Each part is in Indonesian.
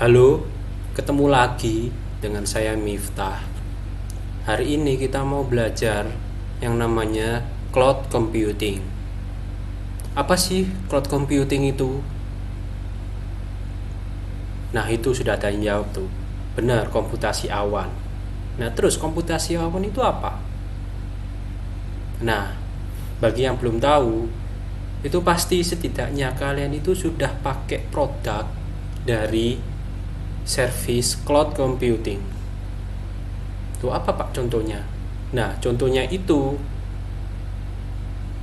Halo, ketemu lagi dengan saya Miftah. Hari ini kita mau belajar yang namanya cloud computing. Apa sih cloud computing itu? Nah, itu sudah ada yang jawab tuh. Benar, komputasi awan. Nah, terus komputasi awan itu apa? Nah, bagi yang belum tahu, itu pasti setidaknya kalian itu sudah pakai produk dari service cloud computing. Itu apa Pak contohnya? Nah, contohnya itu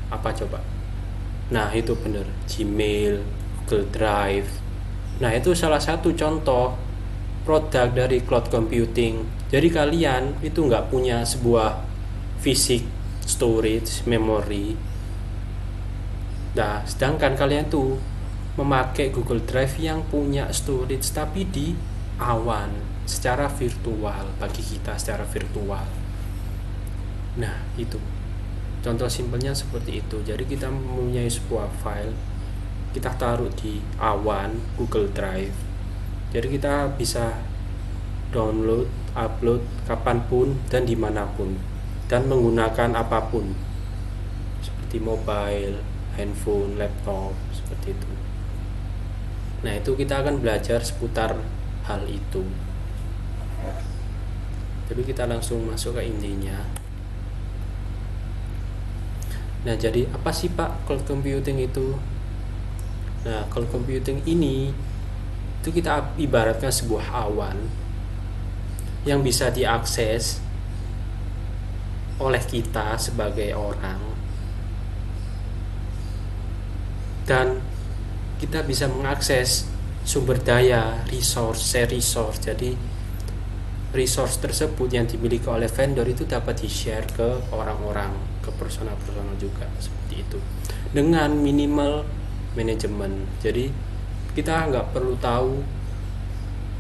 apa coba? Nah, itu benar. Gmail, Google Drive. Nah, itu salah satu contoh produk dari cloud computing. Jadi kalian itu nggak punya sebuah fisik storage, memory. Nah, sedangkan kalian tuh memakai Google Drive yang punya storage tapi di awan secara virtual, bagi kita secara virtual. Nah, itu contoh simpelnya seperti itu. Jadi kita mempunyai sebuah file, kita taruh di awan Google Drive. Jadi kita bisa download, upload kapanpun dan dimanapun, dan menggunakan apapun seperti mobile, handphone, laptop, seperti itu. Nah, itu kita akan belajar seputar hal itu. Jadi kita langsung masuk ke intinya. Nah, jadi apa sih Pak cloud computing itu? Nah, cloud computing ini itu kita ibaratkan sebuah awan yang bisa diakses oleh kita sebagai orang, dan kita bisa mengakses sumber daya, resource. Jadi resource tersebut yang dimiliki oleh vendor itu dapat di-share ke orang-orang, ke personal-personal juga, seperti itu, dengan minimal manajemen. Jadi kita nggak perlu tahu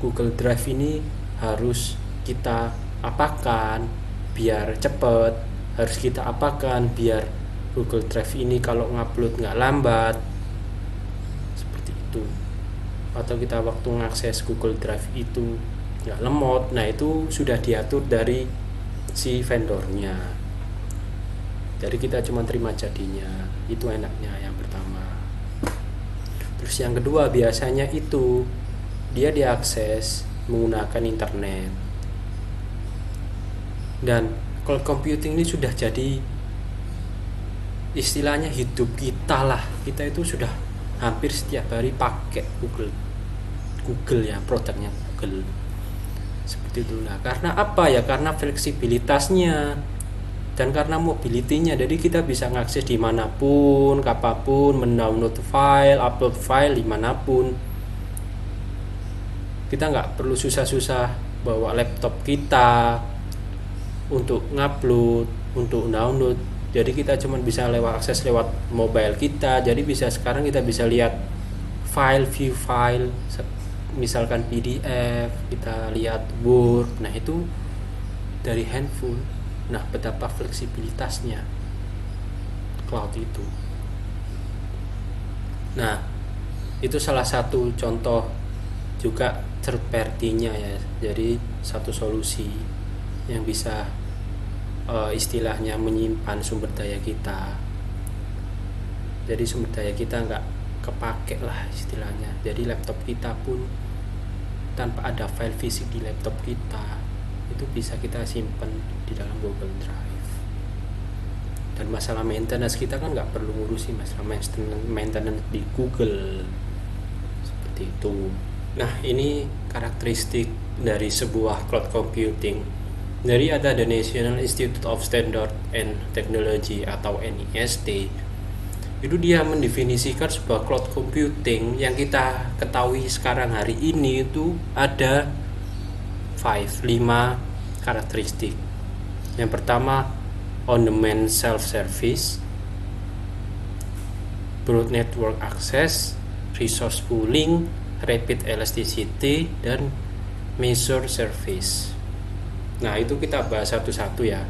Google Drive ini harus kita apakan biar cepet, harus kita apakan biar Google Drive ini kalau ngupload nggak lambat, seperti itu. Atau kita waktu mengakses Google Drive itu nggak lemot. Nah, itu sudah diatur dari si vendornya. Jadi kita cuma terima jadinya. Itu enaknya yang pertama. Terus yang kedua, biasanya itu dia diakses menggunakan internet. Dan cloud computing ini sudah jadi istilahnya hidup kita lah. Kita itu sudah hampir setiap hari pakai Google ya, produknya Google, seperti itu. Nah, karena apa ya? Karena fleksibilitasnya dan karena mobility-nya. Jadi kita bisa mengakses dimanapun, kapanpun, mendownload file, upload file dimanapun. Kita nggak perlu susah-susah bawa laptop kita untuk ngupload, untuk download. Jadi kita cuma bisa akses lewat mobile kita. Jadi sekarang kita bisa lihat view file, misalkan PDF, kita lihat Word. Nah, itu dari handphone. Nah, betapa fleksibilitasnya cloud itu. Nah, itu salah satu contoh juga third party-nya ya. Jadi satu solusi yang bisa istilahnya menyimpan sumber daya kita. Jadi sumber daya kita nggak kepake lah istilahnya. Jadi laptop kita pun tanpa ada file fisik di laptop kita, itu bisa kita simpan di dalam Google Drive. Dan masalah maintenance kita kan nggak perlu ngurusi masalah maintenance di Google, seperti itu. Nah, ini karakteristik dari sebuah cloud computing. Dari ada the National Institute of Standard and Technology atau NIST, itu dia mendefinisikan sebuah cloud computing yang kita ketahui sekarang hari ini itu ada 5 karakteristik. Yang pertama, on-demand self-service, broad network access, resource pooling, rapid elasticity, dan measure service. Nah, itu kita bahas satu-satu ya.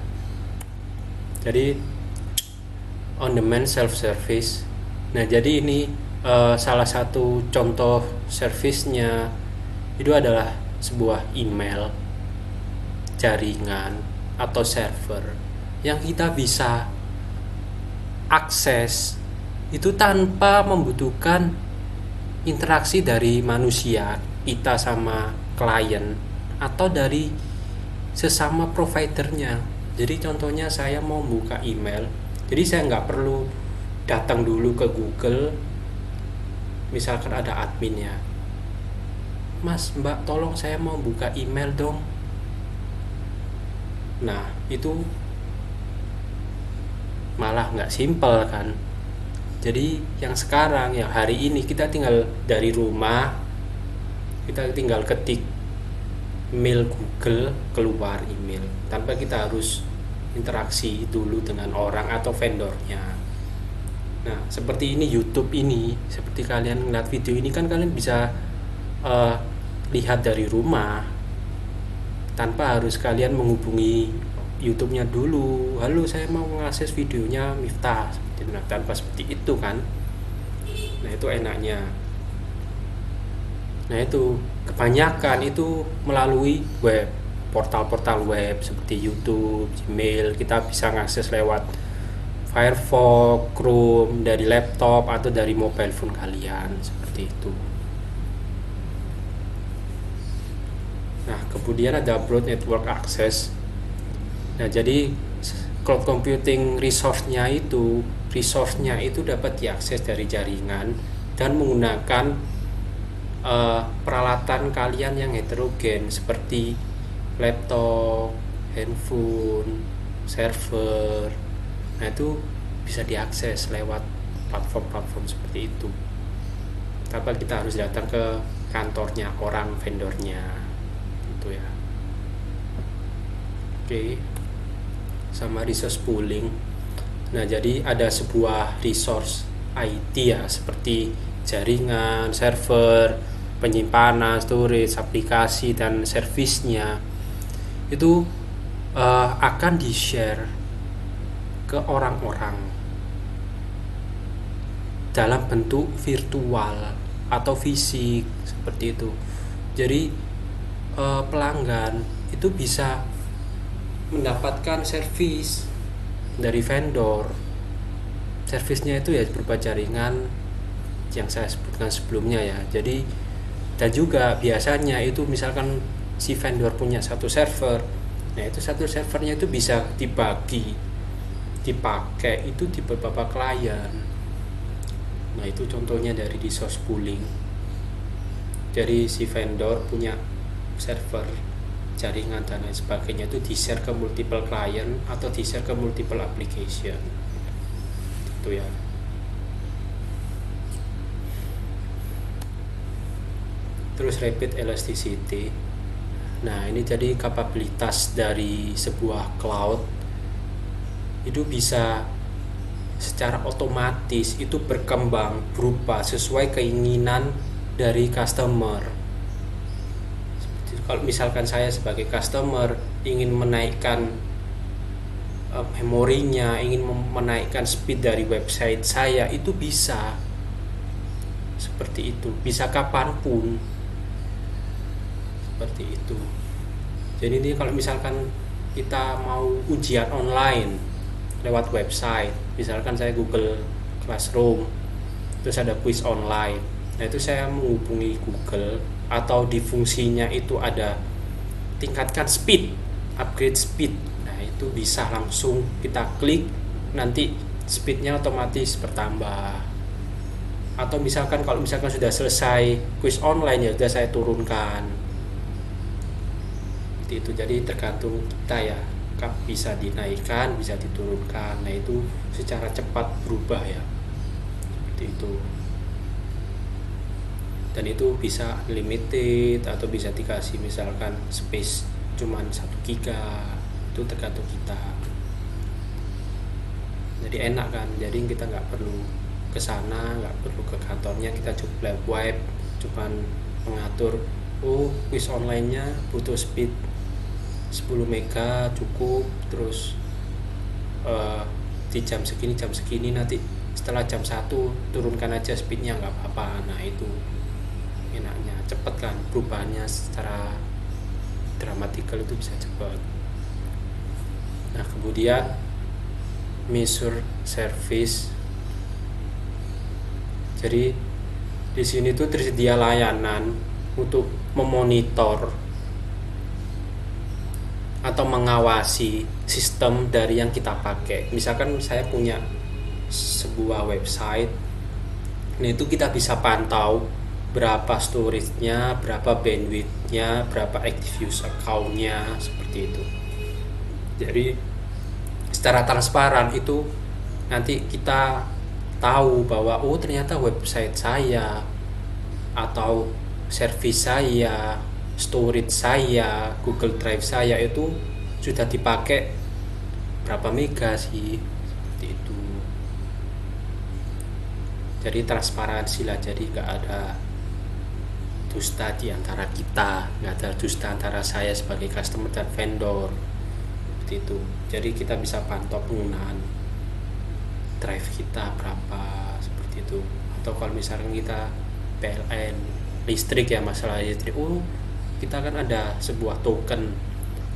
Jadi on-demand self-service. Nah, jadi ini salah satu contoh service-nya itu adalah sebuah email, jaringan atau server yang kita bisa akses itu tanpa membutuhkan interaksi dari manusia, kita sama klien atau dari sesama providernya. Jadi contohnya saya mau buka email, jadi saya nggak perlu datang dulu ke Google, misalkan ada adminnya, Mas, Mbak, tolong saya mau buka email dong. Nah, itu malah nggak simple kan. Jadi yang sekarang, yang hari ini kita tinggal dari rumah, kita tinggal ketik mail Google, keluar email tanpa kita harus interaksi dulu dengan orang atau vendornya. Nah, seperti ini YouTube ini, seperti kalian ngeliat video ini kan kalian bisa lihat dari rumah tanpa harus kalian menghubungi YouTube-nya dulu. Halo, saya mau mengakses videonya Miftah, tanpa seperti itu kan. Nah, itu enaknya. Nah, itu kebanyakan itu melalui web, portal-portal web seperti YouTube, Gmail. Kita bisa mengakses lewat Firefox, Chrome, dari laptop atau dari mobile phone kalian, seperti itu. Nah, kemudian ada broad network access. Nah, jadi cloud computing resource-nya itu dapat diakses dari jaringan dan menggunakan peralatan kalian yang heterogen seperti laptop, handphone, server. Nah, itu bisa diakses lewat platform-platform seperti itu tanpa kita harus datang ke kantornya orang, vendornya, gitu ya. Oke. Sama resource pooling. Nah, jadi ada sebuah resource IT ya, seperti jaringan, server, penyimpanan, storage, aplikasi, dan servisnya itu akan di-share ke orang-orang dalam bentuk virtual atau fisik, seperti itu. Jadi pelanggan itu bisa mendapatkan servis dari vendor. Servisnya itu ya berupa jaringan yang saya sebutkan sebelumnya ya. Jadi, dan juga biasanya itu misalkan si vendor punya satu server, nah itu satu servernya itu bisa dipakai itu di beberapa klien. Nah, itu contohnya dari resource pooling. Jadi si vendor punya server, jaringan dan lain sebagainya itu di-share ke multiple client atau di-share ke multiple application, gitu ya. Terus rapid elasticity. Nah, ini jadi kapabilitas dari sebuah cloud itu bisa secara otomatis itu berkembang, berubah sesuai keinginan dari customer. Kalau misalkan saya sebagai customer ingin menaikkan memorinya, ingin menaikkan speed dari website saya, itu bisa seperti itu, bisa kapanpun, seperti itu. Jadi ini kalau misalkan kita mau ujian online lewat website, misalkan saya Google Classroom, terus ada quiz online, nah itu saya menghubungi Google, atau di fungsinya itu ada tingkatkan speed, upgrade speed. Nah, itu bisa langsung kita klik, nanti speednya otomatis bertambah. Atau misalkan kalau misalkan sudah selesai quiz online ya sudah saya turunkan. Itu jadi tergantung kita ya, bisa dinaikkan, bisa diturunkan. Nah, itu secara cepat berubah ya, seperti itu. Dan itu bisa limited atau bisa dikasih misalkan space cuman 1 giga, itu tergantung kita. Jadi enak kan, jadi kita nggak perlu ke sana, nggak perlu ke kantornya, kita cukup web, cuman mengatur quiz online-nya butuh speed 10 mega cukup, terus di jam segini nanti setelah jam 1 turunkan aja speednya, nggak apa-apa. Nah, itu enaknya cepat kan, perubahannya secara dramatikal itu bisa cepat. Nah kemudian measure service, jadi di sini tuh tersedia layanan untuk memonitor atau mengawasi sistem dari yang kita pakai. Misalkan saya punya sebuah website, nah itu kita bisa pantau berapa storage-nya, berapa bandwidth-nya, berapa active use account-nya, seperti itu. Jadi secara transparan itu nanti kita tahu bahwa oh ternyata website saya atau service saya, storage saya, Google Drive saya itu sudah dipakai berapa mega sih, seperti itu. Jadi transparansi lah, jadi nggak ada dusta di antara kita, nggak ada dusta antara saya sebagai customer dan vendor, seperti itu. Jadi kita bisa pantau penggunaan drive kita berapa, seperti itu. Atau kalau misalnya kita PLN listrik ya, masalah listrik, kita kan ada sebuah token,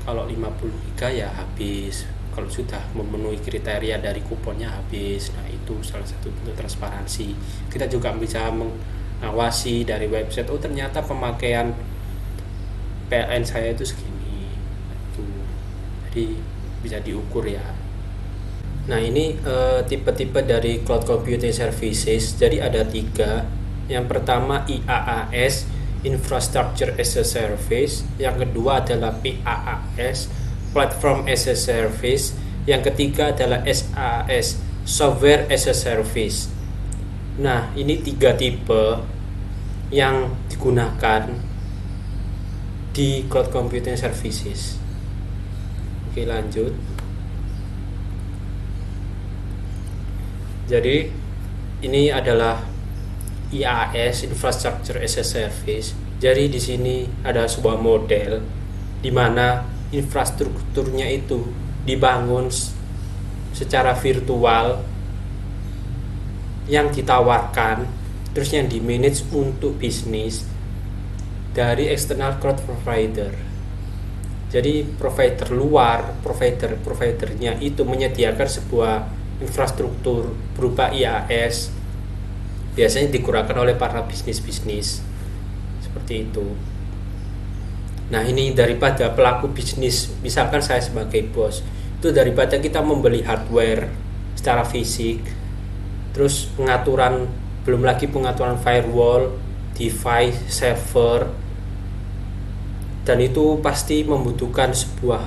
kalau 50 giga ya habis, kalau sudah memenuhi kriteria dari kuponnya habis. Nah itu salah satu bentuk transparansi. Kita juga bisa mengawasi dari website, oh ternyata pemakaian PLN saya itu segini, itu jadi bisa diukur ya. Nah ini tipe-tipe dari cloud computing services, jadi ada 3. Yang pertama IaaS, Infrastructure as a Service. Yang kedua adalah PaaS, Platform as a Service. Yang ketiga adalah SaaS, Software as a Service. Nah ini 3 tipe yang digunakan di cloud computing services. Oke lanjut. Jadi ini adalah IaaS, Infrastructure as a Service. Jadi di sini ada sebuah model di mana infrastrukturnya itu dibangun secara virtual yang ditawarkan, terus yang di-manage untuk bisnis dari external cloud provider. Jadi provider luar, providernya itu menyediakan sebuah infrastruktur berupa IaaS, biasanya digunakan oleh para bisnis seperti itu. Nah ini daripada pelaku bisnis, misalkan saya sebagai bos, itu daripada kita membeli hardware secara fisik, terus pengaturan, belum lagi pengaturan firewall, device, server, dan itu pasti membutuhkan sebuah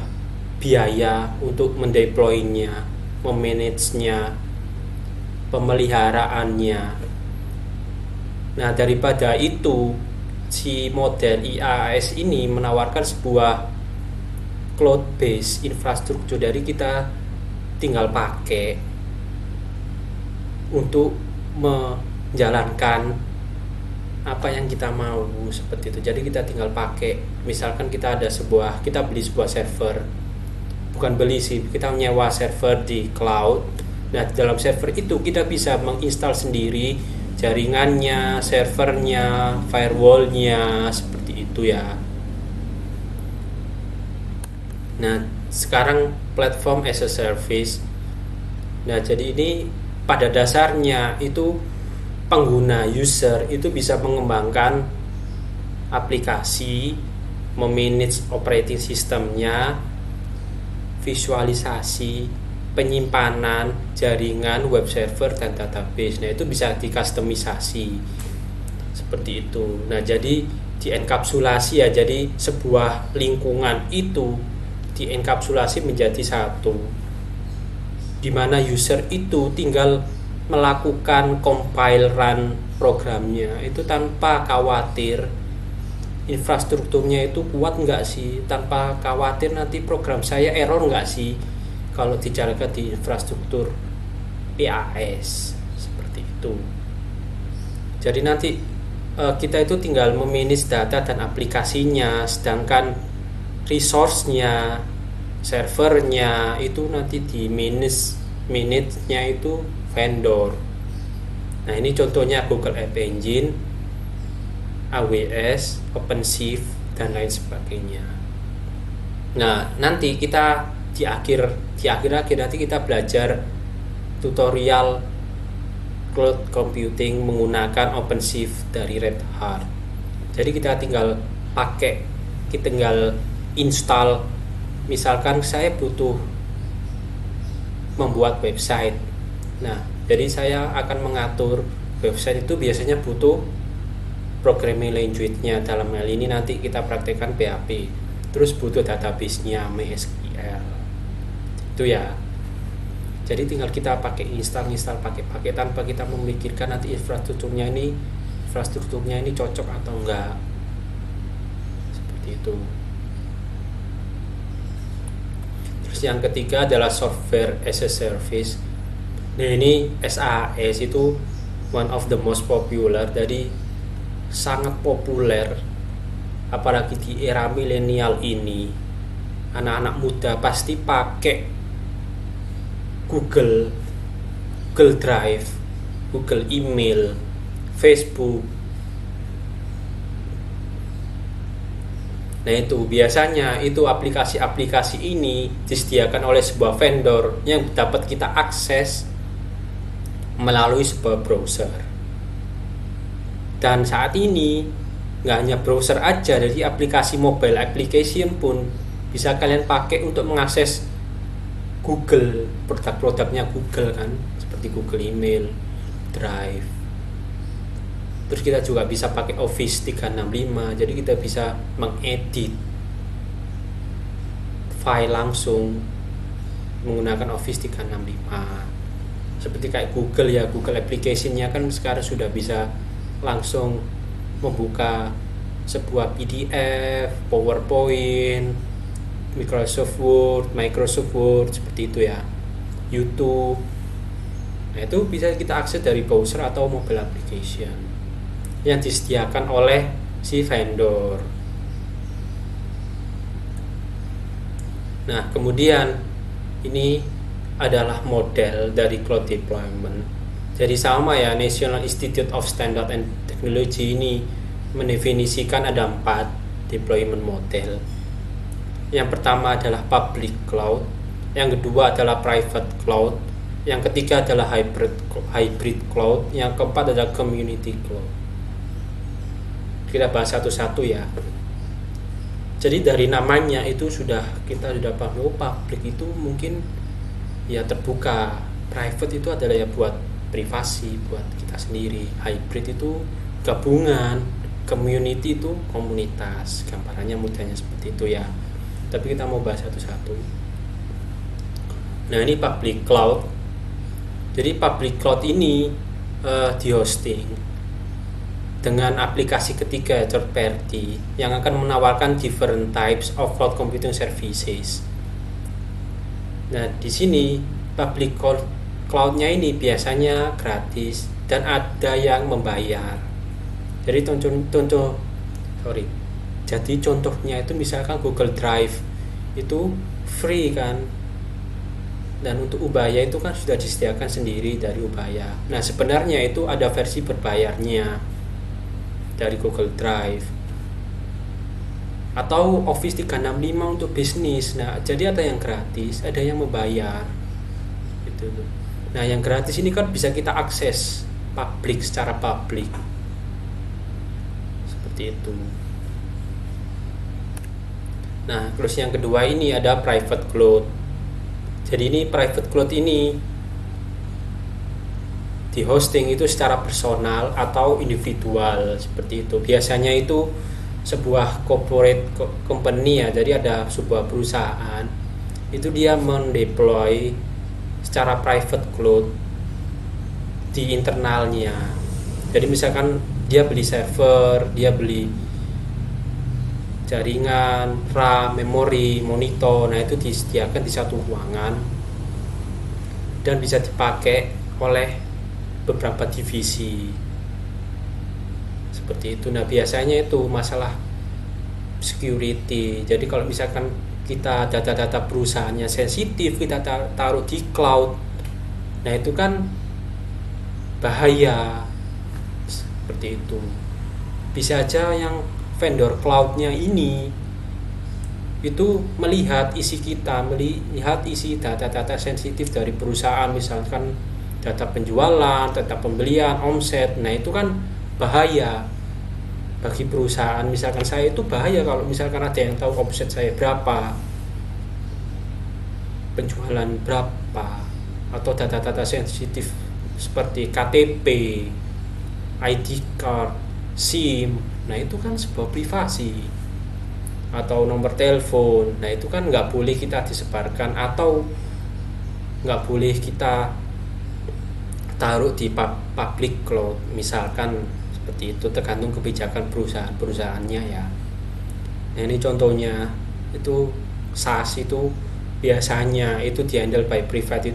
biaya untuk mendeploy-nya, memanage-nya, pemeliharaannya. Nah daripada itu, si model IaaS ini menawarkan sebuah cloud based infrastruktur, dari kita tinggal pakai untuk menjalankan apa yang kita mau, seperti itu. Jadi kita tinggal pakai, misalkan kita beli sebuah server, bukan beli sih, kita menyewa server di cloud. Nah di dalam server itu kita bisa menginstal sendiri jaringannya, servernya, firewallnya, seperti itu ya. Nah sekarang platform as a service. Nah jadi ini pada dasarnya itu pengguna, user itu bisa mengembangkan aplikasi, memanage operating systemnya, visualisasi, penyimpanan, jaringan, web server, dan database. Nah itu bisa dikustomisasi seperti itu. Nah jadi dienkapsulasi ya, jadi sebuah lingkungan itu dienkapsulasi menjadi satu, dimana user itu tinggal melakukan compile run programnya itu tanpa khawatir infrastrukturnya itu kuat enggak sih, tanpa khawatir nanti program saya error enggak sih kalau dijalankan di infrastruktur IaaS, seperti itu. Jadi nanti kita itu tinggal memanage data dan aplikasinya, sedangkan resource-nya, servernya itu nanti di manage-nya itu vendor. Nah ini contohnya Google App Engine. AWS, OpenShift, dan lain sebagainya. Nah, nanti kita di akhir nanti kita belajar tutorial cloud computing menggunakan OpenShift dari Red Hat. Jadi kita tinggal install. Misalkan saya butuh membuat website. Nah, jadi saya akan mengatur website itu biasanya butuh programming language-nya. Dalam hal ini nanti kita praktekkan PHP. Terus butuh database-nya MySQL. Itu ya. Jadi tinggal kita install pakai tanpa kita memikirkan nanti infrastrukturnya ini cocok atau enggak. Seperti itu. Terus yang ketiga adalah software as a service. Nah, ini SaaS itu one of the most popular, jadi sangat populer apalagi di era milenial ini. Anak-anak muda pasti pakai Google Drive, Google Email, Facebook. Nah, itu biasanya aplikasi-aplikasi ini disediakan oleh sebuah vendor yang dapat kita akses melalui sebuah browser. Dan saat ini nggak hanya browser aja, jadi aplikasi mobile application pun bisa kalian pakai untuk mengakses Google, produk-produknya Google kan, seperti Google Email, Drive. Terus kita juga bisa pakai Office 365, jadi kita bisa mengedit file langsung menggunakan Office 365. Seperti kayak Google ya, Google application-nya kan sekarang sudah bisa langsung membuka sebuah PDF, PowerPoint, Microsoft Word seperti itu ya, YouTube. Nah, itu bisa kita akses dari browser atau mobile application yang disediakan oleh si vendor. Nah, kemudian ini adalah model dari cloud deployment. Jadi sama ya, National Institute of Standard and Technology ini mendefinisikan ada 4 deployment model. Yang pertama adalah public cloud, yang kedua adalah private cloud, yang ketiga adalah hybrid cloud, yang keempat adalah community cloud. Kita bahas satu-satu ya. Jadi dari namanya itu kita sudah paham, public itu mungkin ya terbuka, private itu adalah ya buat privasi, buat kita sendiri, hybrid itu gabungan, community itu komunitas. Gambarannya mudahnya seperti itu ya. Tapi kita mau bahas satu-satu. Nah, ini public cloud. Jadi public cloud ini di hosting dengan aplikasi ketiga third party yang akan menawarkan different types of cloud computing services. Nah, di sini public cloud-nya ini biasanya gratis dan ada yang membayar. Jadi Jadi contohnya itu misalkan Google Drive itu free kan, dan untuk Ubaya itu kan sudah disediakan sendiri dari Ubaya. Nah, sebenarnya itu ada versi berbayarnya dari Google Drive atau Office 365 untuk bisnis. Nah, jadi ada yang gratis, ada yang membayar gitu. Nah, yang gratis ini kan bisa kita akses secara publik seperti itu. Nah, terus yang kedua ini ada private cloud. Jadi ini private cloud ini di hosting itu secara personal atau individual seperti itu. Biasanya itu sebuah corporate company ya. Jadi ada sebuah perusahaan itu dia mendeploy secara private cloud di internalnya. Jadi misalkan dia beli server, dia beli jaringan, RAM, memori, monitor. Nah, itu disediakan di satu ruangan dan bisa dipakai oleh beberapa divisi seperti itu. Nah, biasanya itu masalah security. Jadi kalau misalkan kita data-data perusahaannya sensitif, kita taruh di cloud, nah itu kan bahaya seperti itu. bisa aja yang vendor cloudnya ini itu melihat isi kita, melihat isi data-data sensitif dari perusahaan, misalkan data penjualan, data pembelian, omset. Nah itu kan bahaya bagi perusahaan. Misalkan saya itu bahaya kalau misalkan ada yang tahu omset saya berapa, penjualan berapa, atau data-data sensitif seperti KTP, ID card, SIM. Nah itu kan sebuah privasi, atau nomor telepon. Nah itu kan nggak boleh kita disebarkan, atau nggak boleh kita taruh di public cloud misalkan, seperti itu, tergantung kebijakan perusahaannya ya. Nah ini contohnya, itu SaaS itu biasanya itu dihandle by private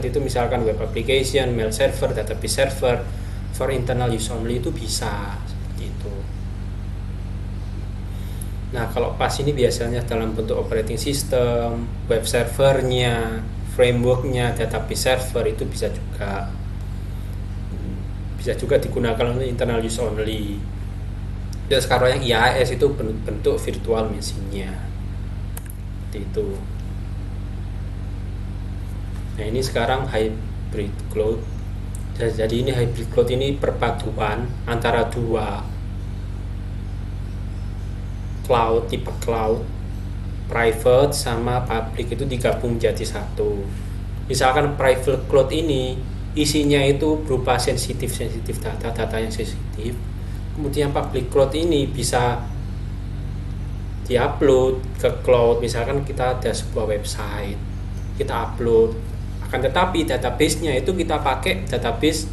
itu misalkan web application, mail server, database server, for internal use only itu bisa seperti itu. Nah kalau pas ini biasanya dalam bentuk operating system, web servernya, frameworknya, database server itu bisa juga digunakan untuk internal use only. Dan sekarang yang IaaS itu bentuk virtual machine-nya seperti itu. Nah ini sekarang hybrid cloud. Jadi ini hybrid cloud ini perpaduan antara dua cloud, tipe cloud private sama public itu digabung jadi satu. Misalkan private cloud ini isinya itu berupa sensitif data yang sensitif. Kemudian public cloud ini bisa diupload ke cloud. Misalkan kita ada sebuah website, kita upload, akan tetapi database-nya itu kita pakai database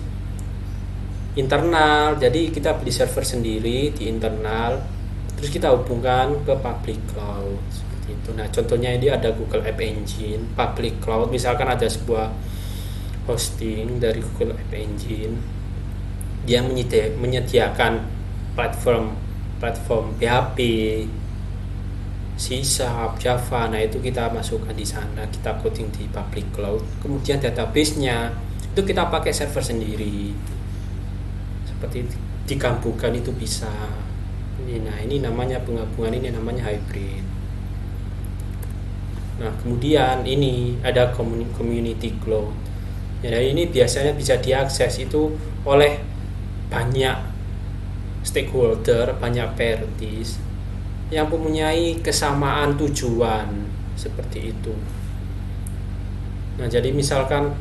internal. Jadi kita beli server sendiri di internal, terus kita hubungkan ke public cloud seperti itu. Nah contohnya ini ada Google App Engine public cloud. Misalkan ada sebuah hosting dari Google App Engine, dia menyediakan platform PHP, C#, Java. Nah itu kita masukkan di sana, kita coding di public cloud. Kemudian database-nya itu kita pakai server sendiri, seperti digabungkan itu bisa. Nah ini namanya penggabungan, ini namanya hybrid. Nah kemudian ini ada community cloud. Jadi ini biasanya bisa diakses itu oleh banyak stakeholder, banyak parties yang mempunyai kesamaan tujuan seperti itu. Nah jadi misalkan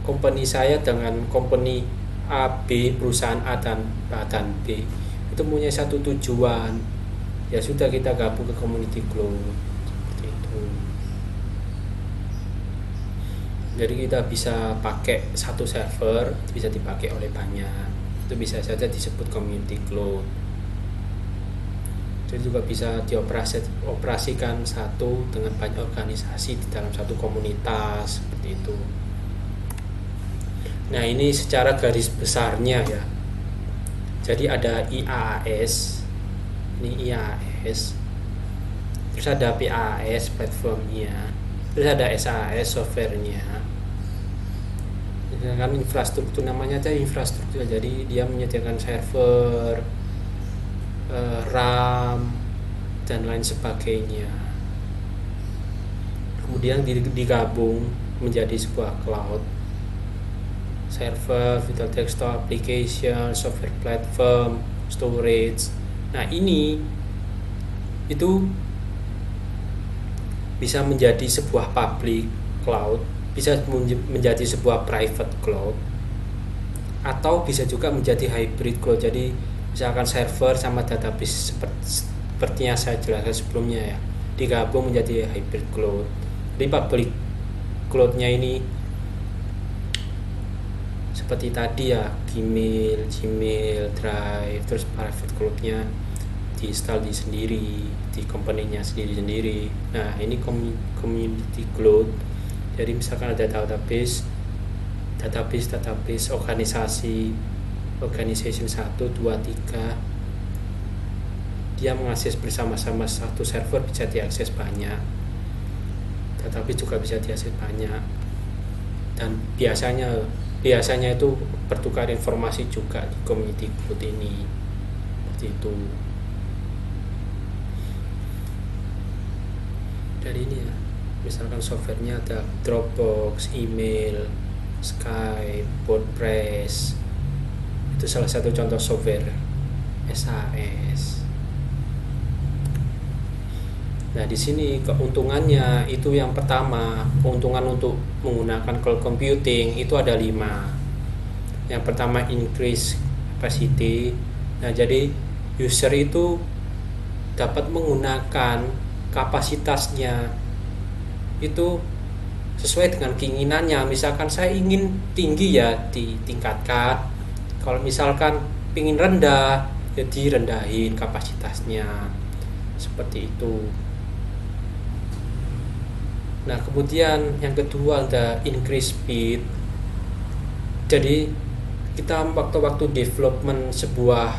company saya dengan company A, B, perusahaan A dan B itu punya satu tujuan, ya sudah kita gabung ke community cloud seperti itu. Jadi kita bisa pakai satu server, bisa dipakai oleh banyak, itu bisa saja disebut community cloud. Jadi juga bisa dioperasikan satu dengan banyak organisasi di dalam satu komunitas seperti itu. Nah ini secara garis besarnya ya. Jadi ada IaaS, ini IaaS, terus ada PaaS platformnya, terus ada SaaS softwarenya. Kan infrastruktur, namanya aja infrastruktur, jadi dia menyediakan server, RAM dan lain sebagainya. Kemudian digabung menjadi sebuah cloud, server, virtual desktop, application, software platform, storage. Nah ini itu bisa menjadi sebuah public cloud, bisa menjadi sebuah private cloud, atau bisa juga menjadi hybrid cloud. Jadi misalkan server sama database seperti yang saya jelaskan sebelumnya ya, digabung menjadi hybrid cloud. Jadi public cloudnya ini seperti tadi ya, Gmail, Drive. Terus private cloudnya diinstal di company-nya sendiri. Nah ini community cloud. Jadi misalkan ada database organisasi, organization 1, 2, 3, dia mengakses bersama-sama satu server, bisa diakses banyak, tetapi juga bisa diakses banyak. Dan biasanya itu bertukar informasi juga di community cloud ini, seperti itu. Dari ini ya, misalkan softwarenya ada Dropbox, email, Skype, WordPress, itu salah satu contoh software SAS. Nah, di sini keuntungannya itu yang pertama, keuntungan untuk menggunakan cloud computing itu ada 5. Yang pertama increase capacity. Nah, jadi user itu dapat menggunakan kapasitasnya itu sesuai dengan keinginannya. Misalkan saya ingin tinggi ya ditingkatkan. Kalau misalkan ingin rendah ya direndahin kapasitasnya. Seperti itu. Nah, kemudian yang kedua ada increase speed. Jadi kita waktu-waktu development sebuah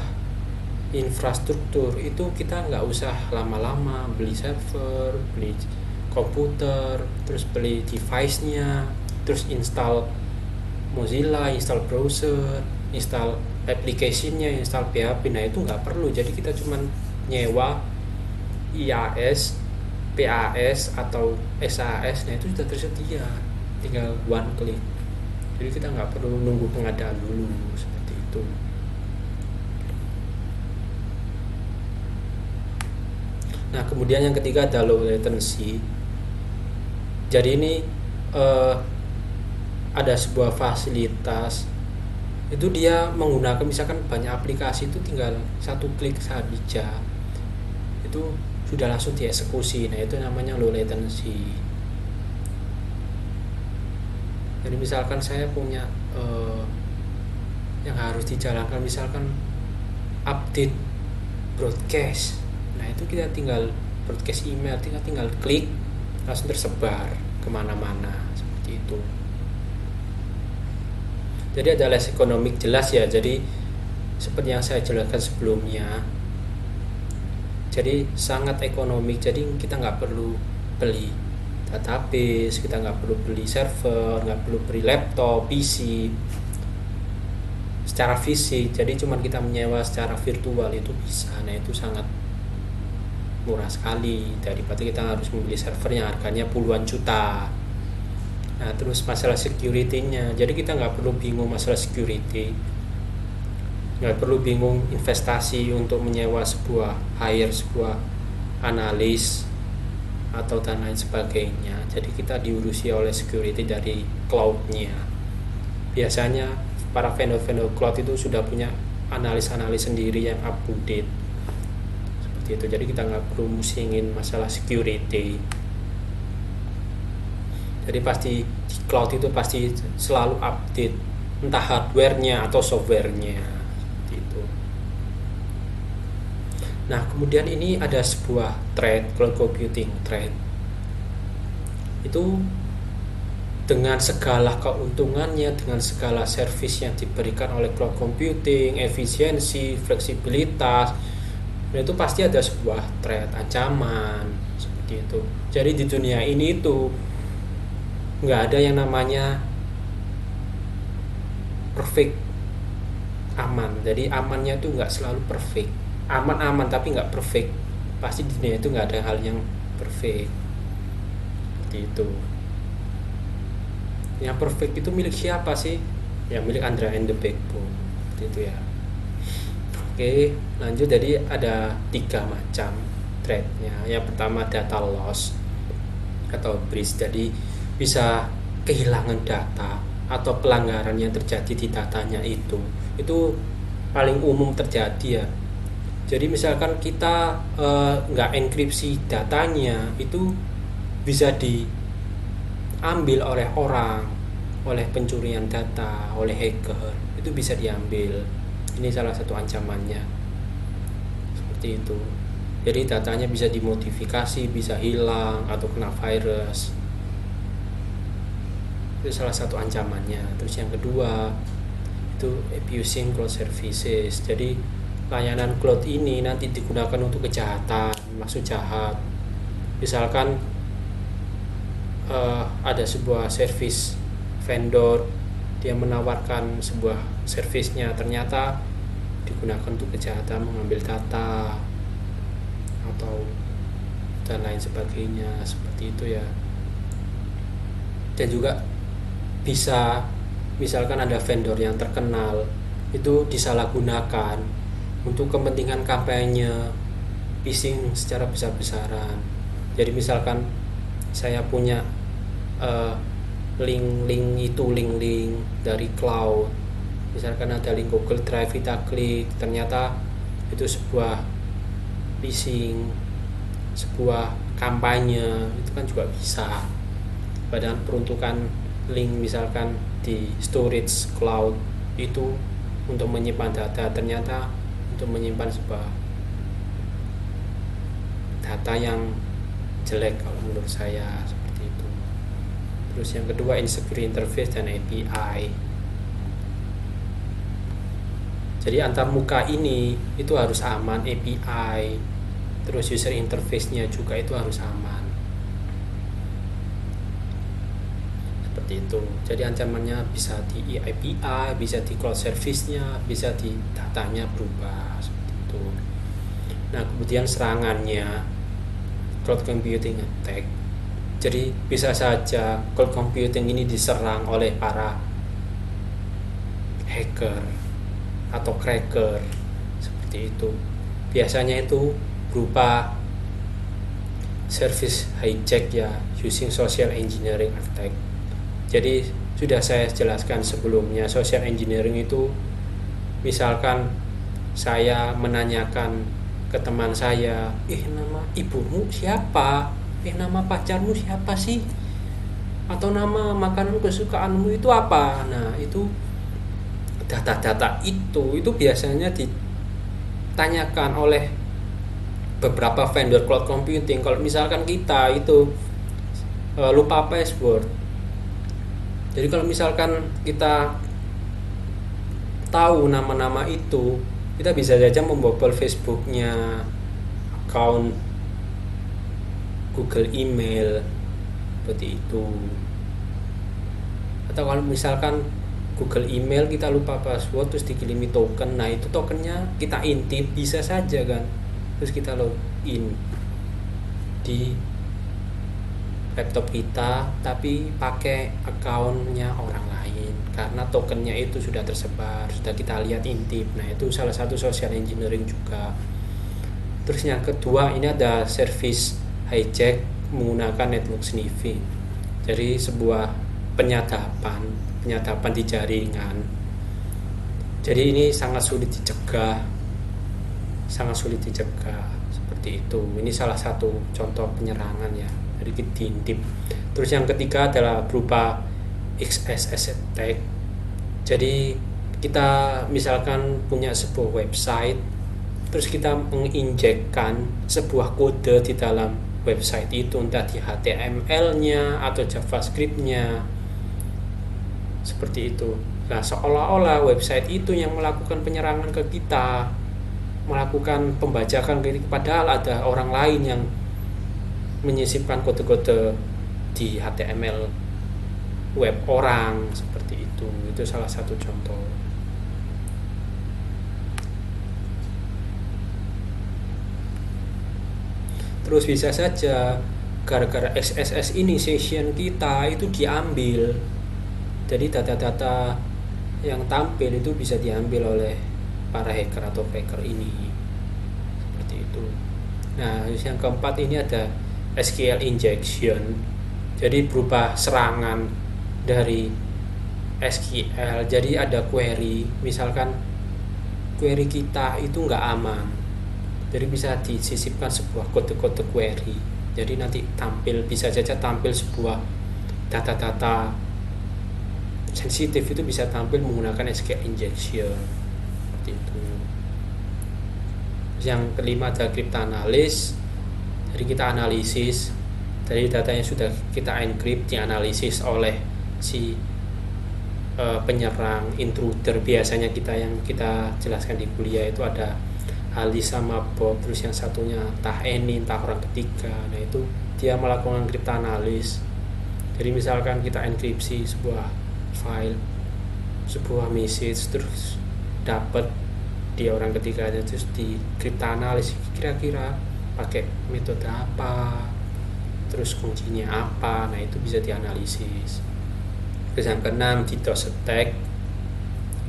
infrastruktur itu kita nggak usah lama-lama beli server, beli komputer, terus beli device-nya, terus install Mozilla, install browser, install application-nya, install PHP. Nah, itu nggak perlu. Jadi kita cuman nyewa IaaS, PaaS atau SAS. Nah, itu sudah tersedia, tinggal one click. Jadi kita nggak perlu nunggu pengadaan dulu, seperti itu. Nah, kemudian yang ketiga ada low latency. Jadi ini ada sebuah fasilitas itu dia menggunakan misalkan banyak aplikasi, itu tinggal satu klik saja itu sudah langsung dieksekusi. Nah, itu namanya low latency. Jadi misalkan saya punya yang harus dijalankan, misalkan update broadcast. Nah, itu kita tinggal broadcast email, tinggal klik langsung tersebar kemana-mana, seperti itu. Jadi ada less ekonomik jelas ya. Jadi seperti yang saya jelaskan sebelumnya, jadi sangat ekonomik. Jadi kita nggak perlu beli database, kita nggak perlu beli server, nggak perlu beli laptop, PC secara fisik. Jadi cuman kita menyewa secara virtual itu bisa. Nah, itu sangat murah sekali daripada kita harus membeli server yang harganya puluhan juta. Nah, terus masalah security-nya, jadi kita nggak perlu bingung masalah security, nggak perlu bingung investasi untuk menyewa sebuah analis atau dan lain sebagainya. Jadi kita diurusi oleh security dari cloud-nya. Biasanya para vendor-vendor cloud itu sudah punya analis-analis sendiri yang up to date, seperti itu. Jadi kita nggak perlu musingin masalah security. Jadi pasti di cloud itu pasti selalu update, entah hardware-nya atau software-nya, seperti itu. Nah, kemudian ini ada sebuah trend, cloud computing trend. Itu dengan segala keuntungannya, dengan segala service yang diberikan oleh cloud computing, efisiensi, fleksibilitas, dan itu pasti ada sebuah threat, ancaman, seperti itu. Jadi di dunia ini itu nggak ada yang namanya perfect aman. Jadi amannya itu nggak selalu perfect. Aman tapi nggak perfect. Pasti di dunia itu nggak ada hal yang perfect, seperti itu. Yang perfect itu milik siapa sih? Ya milik Android and the Backbone, seperti itu ya. Oke, lanjut. Jadi ada 3 macam threat-nya. Yang pertama data loss atau breach. Jadi bisa kehilangan data atau pelanggaran yang terjadi di datanya itu paling umum terjadi ya. Jadi misalkan kita nggak enkripsi datanya, itu bisa diambil oleh orang, oleh pencurian data, oleh hacker, itu bisa diambil. Ini salah satu ancamannya, seperti itu. Jadi datanya bisa dimodifikasi, bisa hilang atau kena virus. Itu salah satu ancamannya. Terus yang kedua itu abusing cloud services. Jadi layanan cloud ini nanti digunakan untuk kejahatan, maksud jahat. Misalkan ada sebuah service vendor, dia menawarkan sebuah servisnya ternyata digunakan untuk kejahatan, mengambil data atau dan lain sebagainya, seperti itu ya. Dan juga bisa misalkan ada vendor yang terkenal itu disalahgunakan untuk kepentingan kampanye phishing secara besar-besaran. Jadi misalkan saya punya link dari cloud, misalkan ada link Google Drive, kita klik, ternyata itu sebuah phishing, sebuah kampanye, itu kan juga bisa. Padahal peruntukan link misalkan di storage cloud itu untuk menyimpan data, ternyata untuk menyimpan sebuah data yang jelek kalau menurut saya, seperti itu. Terus yang kedua, insecure interface dan API. Jadi antar muka ini itu harus aman, API, terus user interface-nya juga itu harus aman, seperti itu. Jadi ancamannya bisa di API, bisa di cloud service-nya, bisa di datanya berubah, seperti itu. Nah, kemudian serangannya cloud computing attack. Jadi bisa saja cloud computing ini diserang oleh para hacker atau cracker, seperti itu. Biasanya itu berupa service hijack ya, using social engineering attack. Jadi sudah saya jelaskan sebelumnya, social engineering itu misalkan saya menanyakan ke teman saya, nama ibumu siapa? Nama pacarmu siapa sih? Atau nama makanan kesukaanmu itu apa? Nah, itu data-data itu biasanya ditanyakan oleh beberapa vendor cloud computing. Kalau misalkan kita itu lupa password, jadi kalau misalkan kita tahu nama-nama itu, kita bisa saja membobol Facebooknya, account Google email, seperti itu. Atau kalau misalkan Google email kita lupa password terus dikirimi token, nah itu tokennya kita intip, bisa saja kan, terus kita login di laptop kita tapi pakai akunnya orang lain karena tokennya itu sudah tersebar, sudah kita lihat intip. Nah, itu salah satu social engineering juga. Terus yang kedua, ini ada service hijack menggunakan network sniffing. Jadi sebuah penyadapan di jaringan. Jadi ini sangat sulit dicegah, seperti itu. Ini salah satu contoh penyerangan ya, dari diintip. Terus yang ketiga adalah berupa XSS attack. Jadi kita misalkan punya sebuah website, terus kita menginjekkan sebuah kode di dalam website itu, entah di HTML-nya atau JavaScript-nya, seperti itu. Nah, seolah-olah website itu yang melakukan penyerangan ke kita, melakukan pembajakan ke kita, padahal ada orang lain yang menyisipkan kode-kode di HTML web orang, seperti itu. Itu salah satu contoh. Terus bisa saja gara-gara XSS ini session kita itu diambil. Jadi data-data yang tampil itu bisa diambil oleh para hacker atau cracker ini, seperti itu. Nah, yang keempat ini ada SQL injection. Jadi berupa serangan dari SQL. Jadi ada query, misalkan query kita itu nggak aman, jadi bisa disisipkan sebuah kode-kode query. Jadi nanti bisa saja tampil sebuah data-data sensitif itu bisa tampil menggunakan SQL injection, seperti itu. Yang kelima ada cryptanalysis. Jadi kita analisis dari datanya sudah kita encrypt, dianalisis oleh si penyerang, intruder. Biasanya yang kita jelaskan di kuliah itu ada Ali sama Bob, terus yang satunya entah Eni, entah orang ketiga. Nah, itu dia melakukan cryptanalysis. Jadi misalkan kita enkripsi sebuah file, sebuah message terus dapat di orang ketiganya, terus di cryptanalysis kira-kira pakai metode apa, terus kuncinya apa. Nah itu bisa dianalisis. Terus yang keenam, DDoS attack.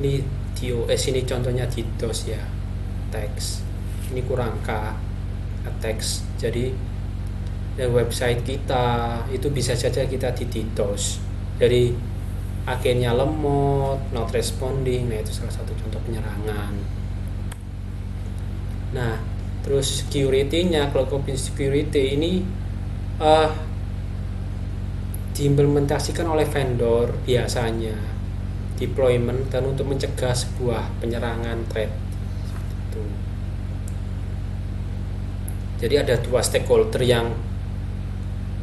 Ini DOS, ini contohnya DDoS ya, attacks. Ini kurang K, attacks. Jadi website kita itu bisa saja kita di DDoS. Jadi akhirnya lemot, not responding. Nah itu salah satu contoh penyerangan. Nah terus security-nya, cloud computing security ini diimplementasikan oleh vendor biasanya deployment dan untuk mencegah sebuah penyerangan threat gitu. Jadi ada dua stakeholder yang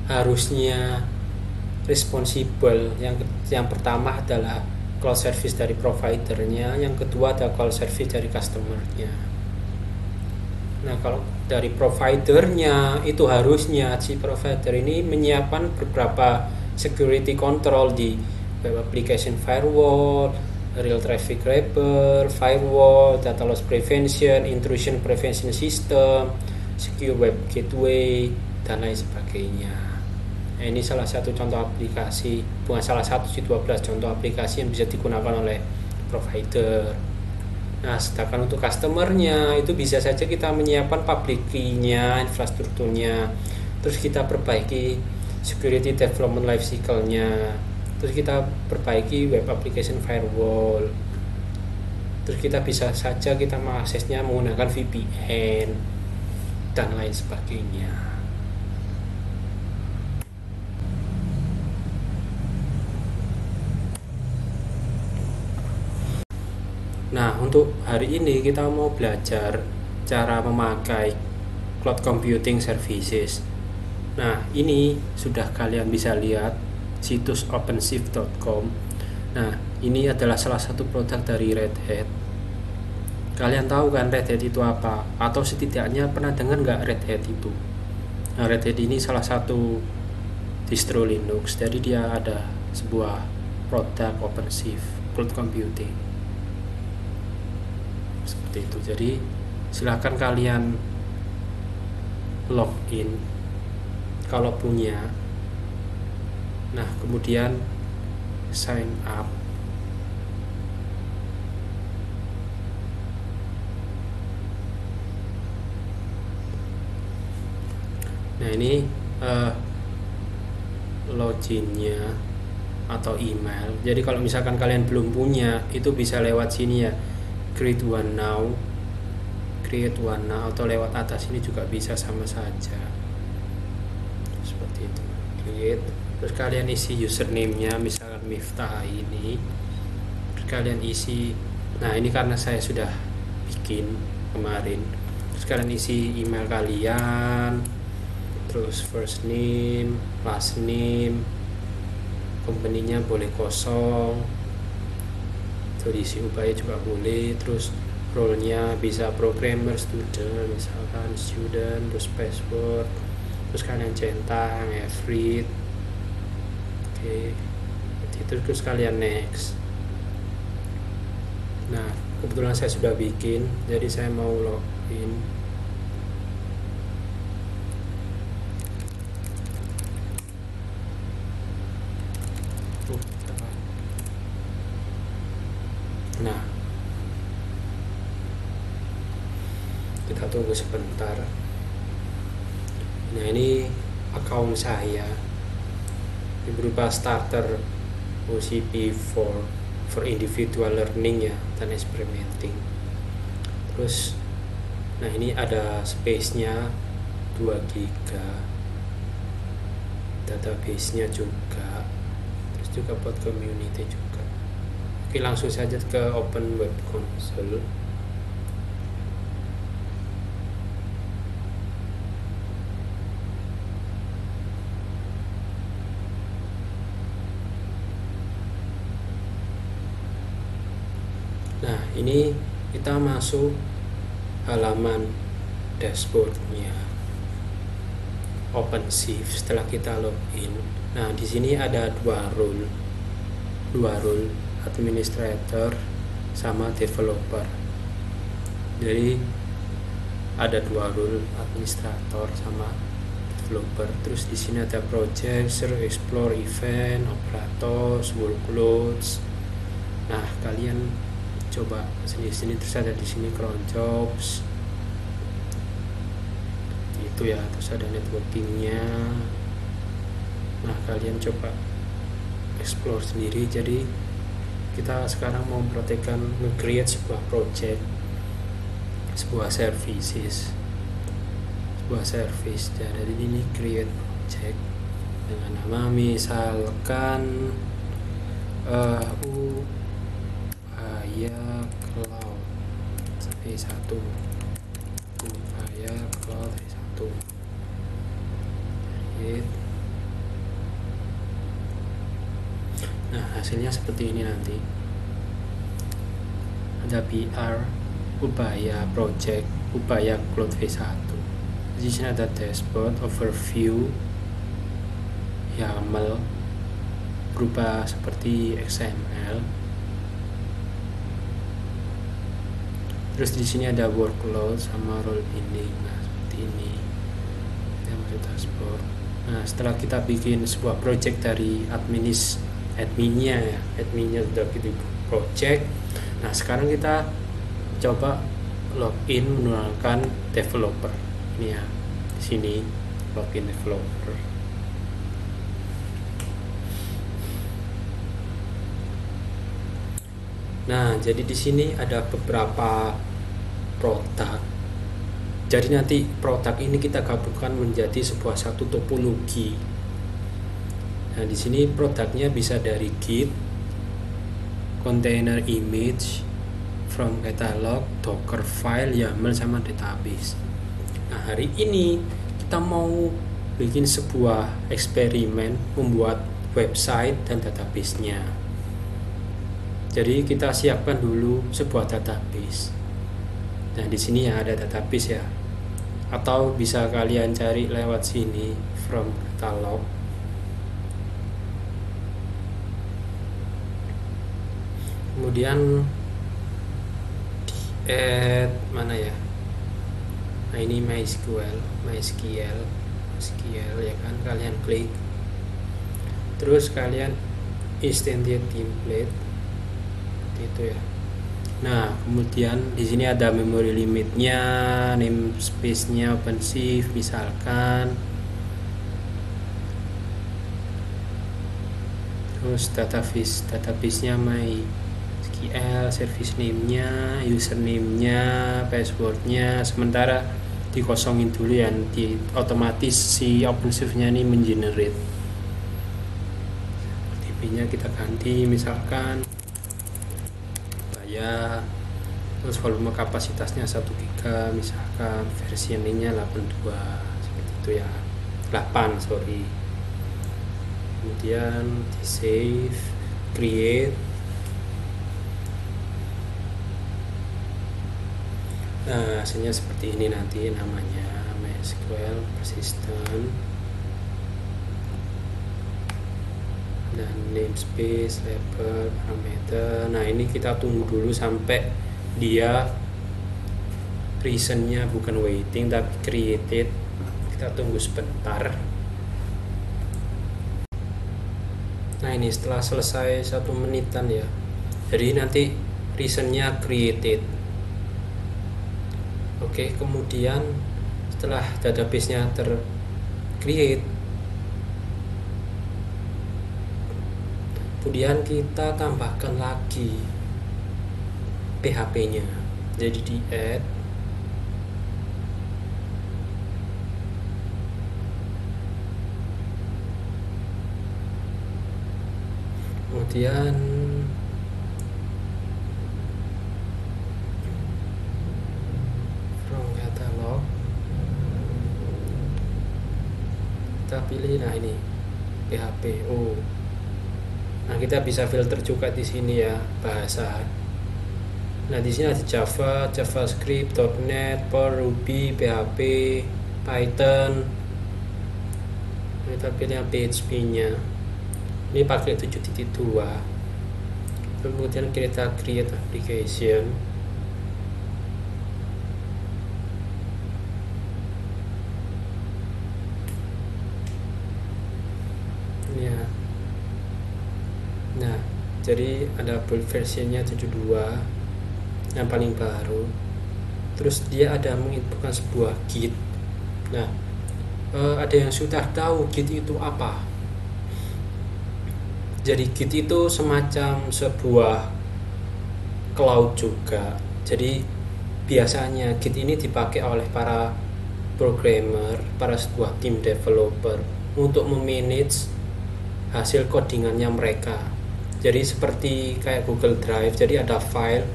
harusnya responsible. Yang pertama adalah cloud service dari providernya, yang kedua adalah cloud service dari customernya. Nah kalau dari providernya itu harusnya si provider ini menyiapkan beberapa security control di web application firewall, real traffic wrapper, firewall, data loss prevention, intrusion prevention system, secure web gateway, dan lain sebagainya. Nah, ini salah satu contoh aplikasi, bukan salah satu sih, 12 contoh aplikasi yang bisa digunakan oleh provider. Nah, sedangkan untuk customernya itu bisa saja kita menyiapkan public key-nya, infrastrukturnya, terus kita perbaiki security development life cycle-nya, terus kita perbaiki web application firewall, terus kita bisa saja kita mengaksesnya menggunakan VPN dan lain sebagainya. Nah, untuk hari ini kita mau belajar cara memakai cloud computing services. Nah, ini sudah kalian bisa lihat situs OpenShift.com. Nah, ini adalah salah satu produk dari Red Hat. Kalian tahu kan Red Hat itu apa? Atau setidaknya pernah dengar nggak Red Hat itu? Nah, Red Hat ini salah satu distro Linux. Jadi dia ada sebuah produk OpenShift cloud computing. Seperti itu. Jadi silakan kalian login kalau punya. Nah kemudian sign up. Nah ini loginnya atau email. Jadi kalau misalkan kalian belum punya, itu bisa lewat sini ya, create one now atau lewat atas ini juga bisa, sama saja seperti itu. Create, terus kalian isi username-nya, misalkan Miftah ini, terus kalian isi. Nah ini karena saya sudah bikin kemarin, terus kalian isi email kalian, terus first name, last name, company-nya boleh kosong, terus isi upaya juga boleh, terus role-nya bisa programmer, student, misalkan student, terus password, terus kalian centang every, oke, terus kalian next. Nah kebetulan saya sudah bikin, jadi saya mau login. Nah kita tunggu sebentar. Nah ini account saya, ini berupa starter OCP for individual learning ya, dan experimenting. Terus nah ini ada space nya 2 GB, database nya juga, terus juga buat community juga. Oke, langsung saja ke Open Web Console. Nah ini kita masuk halaman dashboardnya OpenShift setelah kita login. Nah di sini ada dua role. administrator sama developer. Jadi ada dua role, administrator sama developer. Terus di sini ada project, explore, event, operators, workloads. Nah, kalian coba sini terus ada di sini cron jobs. Itu ya, terus ada networkingnya. Nah, kalian coba explore sendiri. Jadi kita sekarang mau praktekkan nge-create sebuah project, sebuah service. Jadi ini create project dengan nama misalkan Upaya Cloud V1. Upaya Cloud V1. Nah, hasilnya seperti ini nanti. Ada PR Upaya Project, Upaya Cloud V1. Di sini ada dashboard, overview, YAML berupa seperti XML. Terus di sini ada workload sama role binding. Nah, seperti ini. Kita masuk dashboard. Nah, setelah kita bikin sebuah project dari adminnya sudah kita project. Nah, sekarang kita coba login menggunakan developer. Ini ya, di sini login developer. Nah, jadi di sini ada beberapa produk. Jadi nanti produk ini kita gabungkan menjadi satu topologi. Nah, di sini produknya bisa dari Git, container image, from catalog, docker file, YAML sama database. Nah, hari ini kita mau bikin sebuah eksperimen membuat website dan database-nya. Jadi kita siapkan dulu sebuah database. Nah, di sini ya ada database ya. Atau bisa kalian cari lewat sini from catalog. Kemudian di add mana ya? Nah, ini MySQL ya kan, kalian klik. Terus kalian instantiate template itu ya. Nah, kemudian di sini ada memory limitnya, namespace-nya OpenShift misalkan. Terus database-nya MySQL, service name-nya, username-nya, password-nya. Sementara dikosongin dulu ya, nanti otomatis si OpenShift-nya ini mengenerate. TP-nya kita ganti misalkan ya. Terus volume kapasitasnya 1 GB misalkan, versionnya 82 seperti itu ya, 8 sorry. Kemudian di save, create. Nah, hasilnya seperti ini nanti, namanya MySQL persistent dan namespace, label, parameter. Nah, ini kita tunggu dulu sampai dia reasonnya bukan waiting tapi created. Kita tunggu sebentar. Nah, ini setelah selesai 1 menitan ya, jadi nanti reasonnya created. Oke, kemudian setelah database-nya ter-create, kemudian kita tambahkan lagi PHP-nya. Jadi di add, kemudian from catalog kita pilih, nah ini PHP. Nah, kita bisa filter juga di sini ya, bahasa. Nah, di sini ada Java, JavaScript, .NET, Perl, Ruby, PHP, Python. Kita pilih yang PHP-nya. Ini pakai 7.2. kemudian kita create application. Ya. Nah, jadi ada build versionnya 72 yang paling baru. Terus dia ada menginputkan sebuah Git. Nah, ada yang sudah tahu Git itu apa? Jadi Git itu semacam sebuah cloud juga. Jadi biasanya Git ini dipakai oleh para programmer, para sebuah tim developer untuk memanage hasil codingannya mereka. Jadi seperti kayak Google Drive, jadi ada file,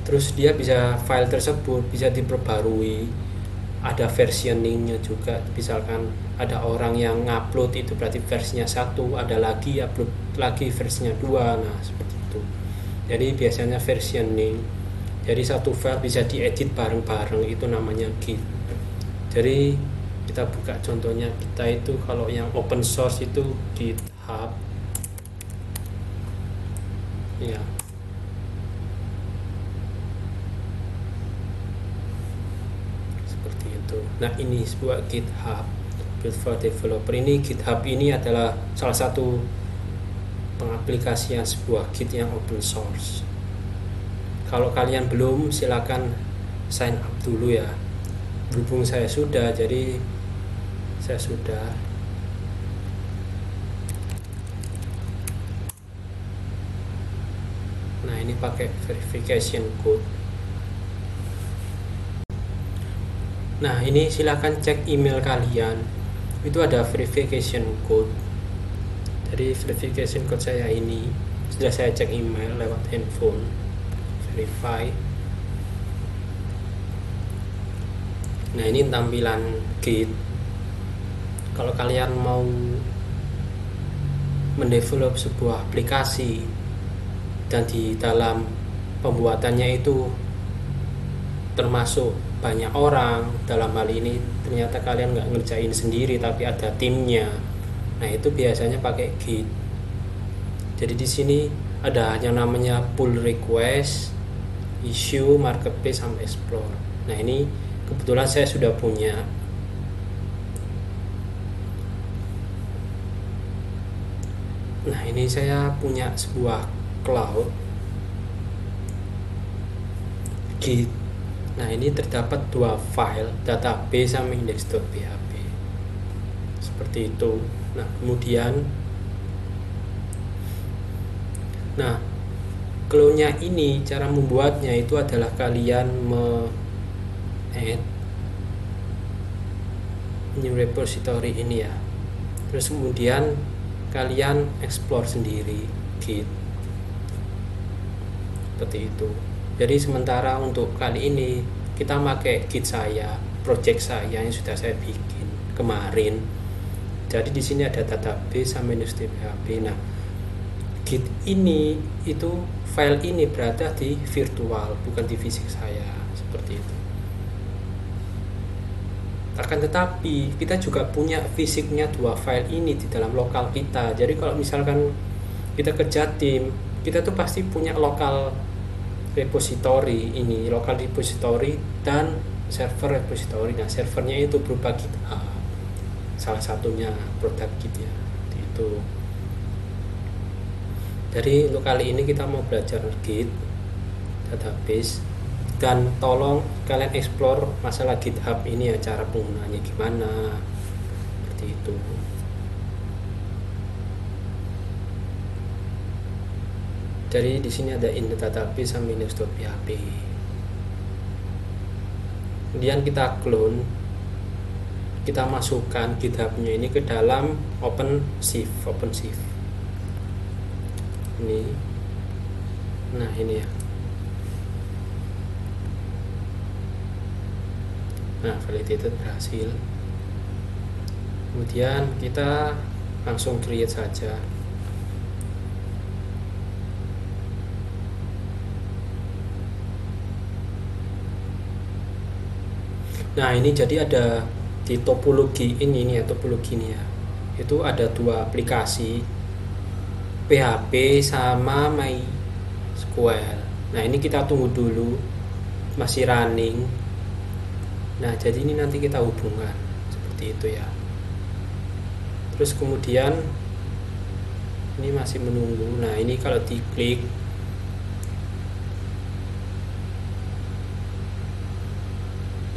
terus dia bisa file tersebut bisa diperbarui, ada versioningnya juga. Misalkan ada orang yang ngupload itu berarti versinya 1, ada lagi upload lagi versinya 2. Nah seperti itu. Jadi biasanya versioning, jadi satu file bisa diedit bareng-bareng, itu namanya Git. Jadi kita buka contohnya, kita itu kalau yang open source itu GitHub ya. Seperti itu. Nah ini sebuah GitHub build for developer. Ini GitHub ini adalah salah satu pengaplikasian sebuah Git yang open source. Kalau kalian belum, silakan sign up dulu ya. Berhubung saya sudah, jadi saya sudah. Nah ini pakai verification code. Nah ini silakan cek email kalian, itu ada verification code. Jadi verification code saya ini sudah saya cek email lewat handphone, verify. Nah ini tampilan Git. Kalau kalian mau mendevelop sebuah aplikasi dan di dalam pembuatannya itu termasuk banyak orang, dalam hal ini ternyata kalian nggak ngerjain sendiri tapi ada timnya, nah itu biasanya pakai Git. Jadi di sini ada yang namanya pull request, issue, marketplace, sama explore. Nah ini kebetulan saya sudah punya. Nah ini saya punya sebuah cloud Git. Nah ini terdapat 2 file, database sama index.php. Seperti itu. Nah kemudian, nah clone-nya ini, cara membuatnya itu adalah kalian add new repository ini ya. Terus kemudian kalian explore sendiri Git. Seperti itu. Jadi sementara untuk kali ini kita pakai Git saya, project saya yang sudah saya bikin kemarin. Jadi di sini ada database sama index.php. Nah, Git ini itu file ini berada di virtual, bukan di fisik saya, seperti itu. Akan tetapi kita juga punya fisiknya 2 file ini di dalam lokal kita. Jadi kalau misalkan kita kerja tim, kita tuh pasti punya lokal repository ini, local repository dan server repository. Nah servernya itu berupa GitHub, salah satunya produk Git ya, itu. Jadi untuk kali ini kita mau belajar Git database, dan tolong kalian explore masalah GitHub ini ya, cara penggunaannya gimana, seperti itu. Jadi di sini ada in the database sama index.php. Kemudian kita clone, kita masukkan GitHub-nya ini ke dalam OpenShift. Ini, nah ini ya. Nah validated berhasil. Kemudian kita langsung create saja. Nah ini jadi ada di topologi ini ya, topologi ini ya, itu ada 2 aplikasi, PHP sama SQL. Nah ini kita tunggu dulu, masih running. Nah jadi ini nanti kita hubungkan seperti itu ya. Terus kemudian ini masih menunggu. Nah ini kalau diklik,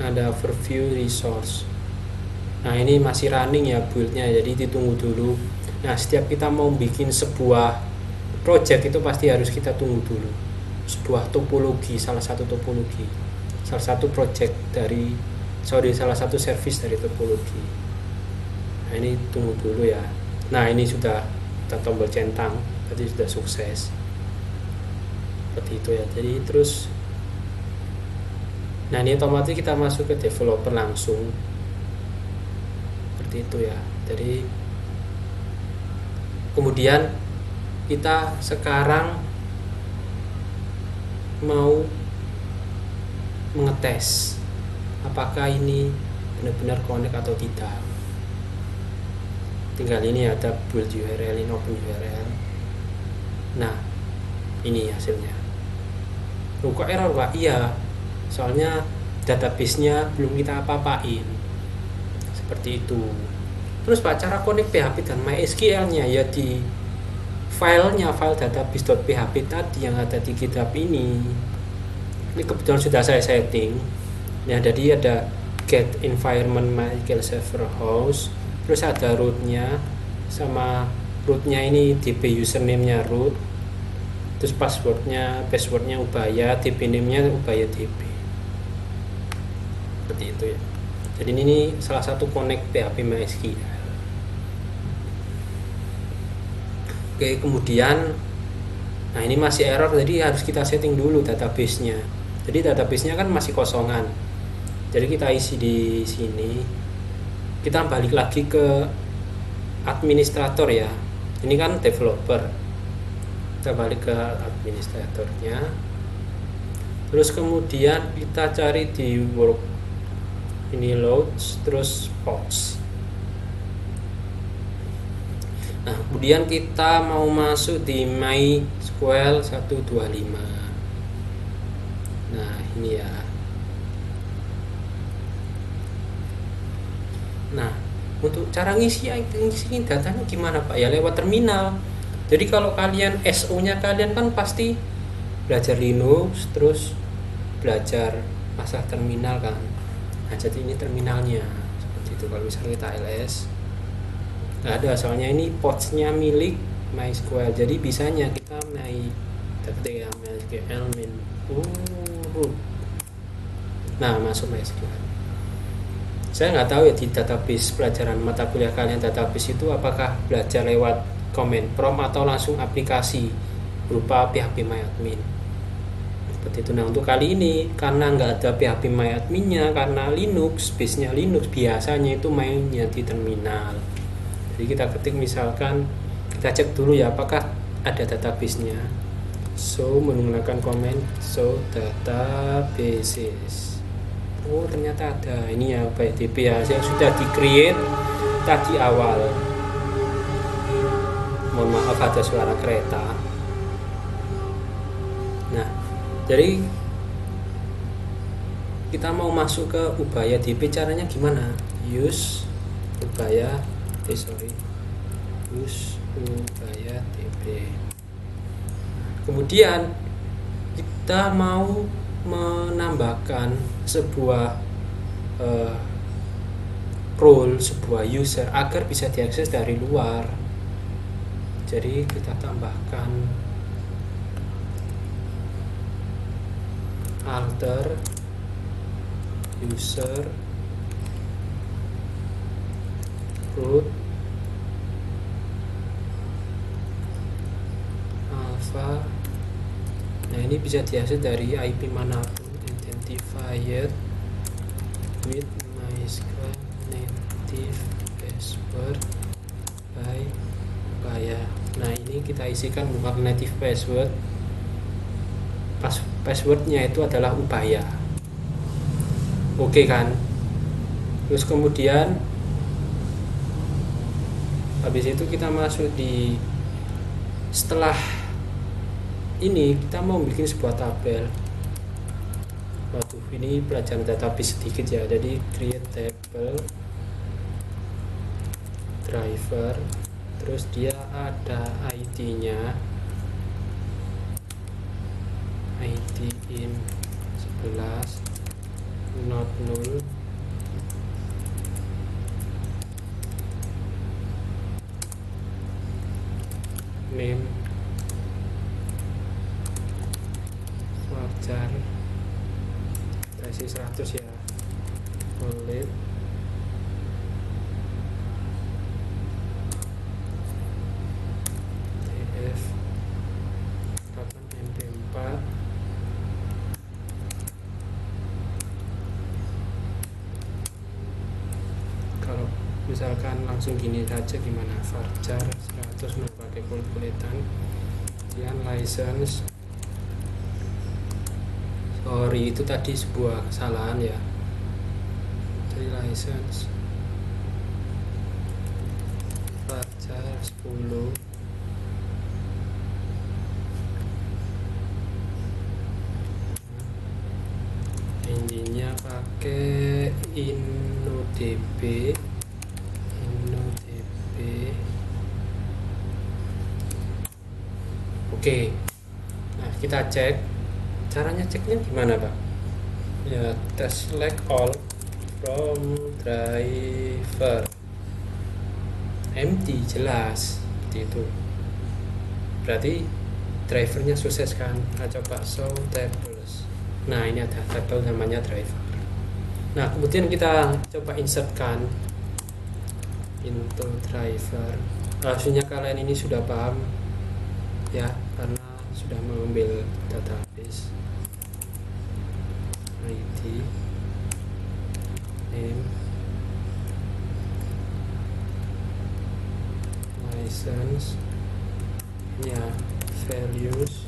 ada overview resource. Nah ini masih running ya buildnya, jadi ditunggu dulu. Nah setiap kita mau bikin sebuah project itu pasti harus kita tunggu dulu sebuah topologi, salah satu topologi, salah satu project dari salah satu service dari topologi. Nah ini tunggu dulu ya. Nah ini sudah kita tombol centang, berarti sudah sukses seperti itu ya. Jadi terus, nah ini otomatis kita masuk ke developer langsung seperti itu ya. Jadi kemudian kita sekarang mau mengetes apakah ini benar-benar connect atau tidak. Tinggal ini ada build URL, ini open URL. Nah ini hasilnya. Kok error Pak? Iya, soalnya database-nya belum kita apa-apain seperti itu. Terus Pak, cara connect PHP dan MySQL-nya ya di filenya, file database.php tadi yang ada di GitHub ini. Ini kebetulan sudah saya setting ya. Jadi ada get environment MySQL server host, terus ada rootnya, sama rootnya ini DB username-nya root, terus passwordnya Ubaya, DB name-nya Ubaya DB seperti itu ya. Jadi ini salah satu connect PHP MySQL. Oke, kemudian nah ini masih error, jadi harus kita setting dulu database-nya. Jadi database-nya kan masih kosongan, jadi kita isi di sini. Kita balik lagi ke administrator ya, ini kan developer, kita balik ke administratornya. Terus kemudian kita cari di work ini loads, terus pods. Nah kemudian kita mau masuk di MySQL 125. Nah ini ya. Nah untuk cara ngisi datanya gimana Pak? Ya lewat terminal. Jadi kalau kalian SO nya kalian kan pasti belajar Linux, terus belajar masalah terminal kan. Nah jadi ini terminalnya seperti itu. Kalau misalnya kita ls nggak ada, soalnya ini pods-nya milik MySQL, jadi bisanya kita ketik ya MySQL min root. Nah masuk MySQL. Saya nggak tahu ya di database pelajaran mata kuliah kalian database itu apakah belajar lewat command prompt atau langsung aplikasi berupa PHP MyAdmin seperti itu. Nah untuk kali ini karena nggak ada PHP MyAdmin-nya, karena Linux, base-nya Linux, biasanya itu mainnya di terminal. Jadi kita ketik misalkan, kita cek dulu ya apakah ada database-nya. So menggunakan command show databases. Oh ternyata ada, ini ya DB ya, yang sudah di create tadi awal. Mohon maaf ada suara kereta. Nah jadi kita mau masuk ke Ubaya DB, caranya gimana? Use Ubaya use Ubaya DB. Kemudian kita mau menambahkan sebuah role, sebuah user agar bisa diakses dari luar. Jadi kita tambahkan alter user root alpha. Nah ini bisa diakses dari IP manapun, identified with MySQL native password by Ubaya. Nah ini kita isikan bukan native password, passwordnya itu adalah Ubaya. Oke kan. Terus kemudian habis itu kita masuk di, setelah ini kita mau bikin sebuah tabel. Waduh, ini pelajaran database sedikit ya. Jadi create table driver, terus dia ada ID-nya, ID in 11 not null, name varchar versi 100 ya, valid, df 8 mp4, kalau misalkan langsung gini saja gimana, varchar 100 nggak pakai kulit-kulitan, kemudian license, sorry itu tadi sebuah kesalahan ya, jadi license varchar 10, engine-nya pakai InnoDB. Oke, nah kita cek. Caranya ceknya gimana Pak? Ya, tes select all from driver, empty, jelas seperti itu. Berarti drivernya sukses kan? Nah, coba show tables. Nah, ini ada table namanya driver. Nah, kemudian kita coba insertkan into driver. Harusnya kalian ini sudah paham ya, karena sudah mengambil database. ID, name, license, ya, values,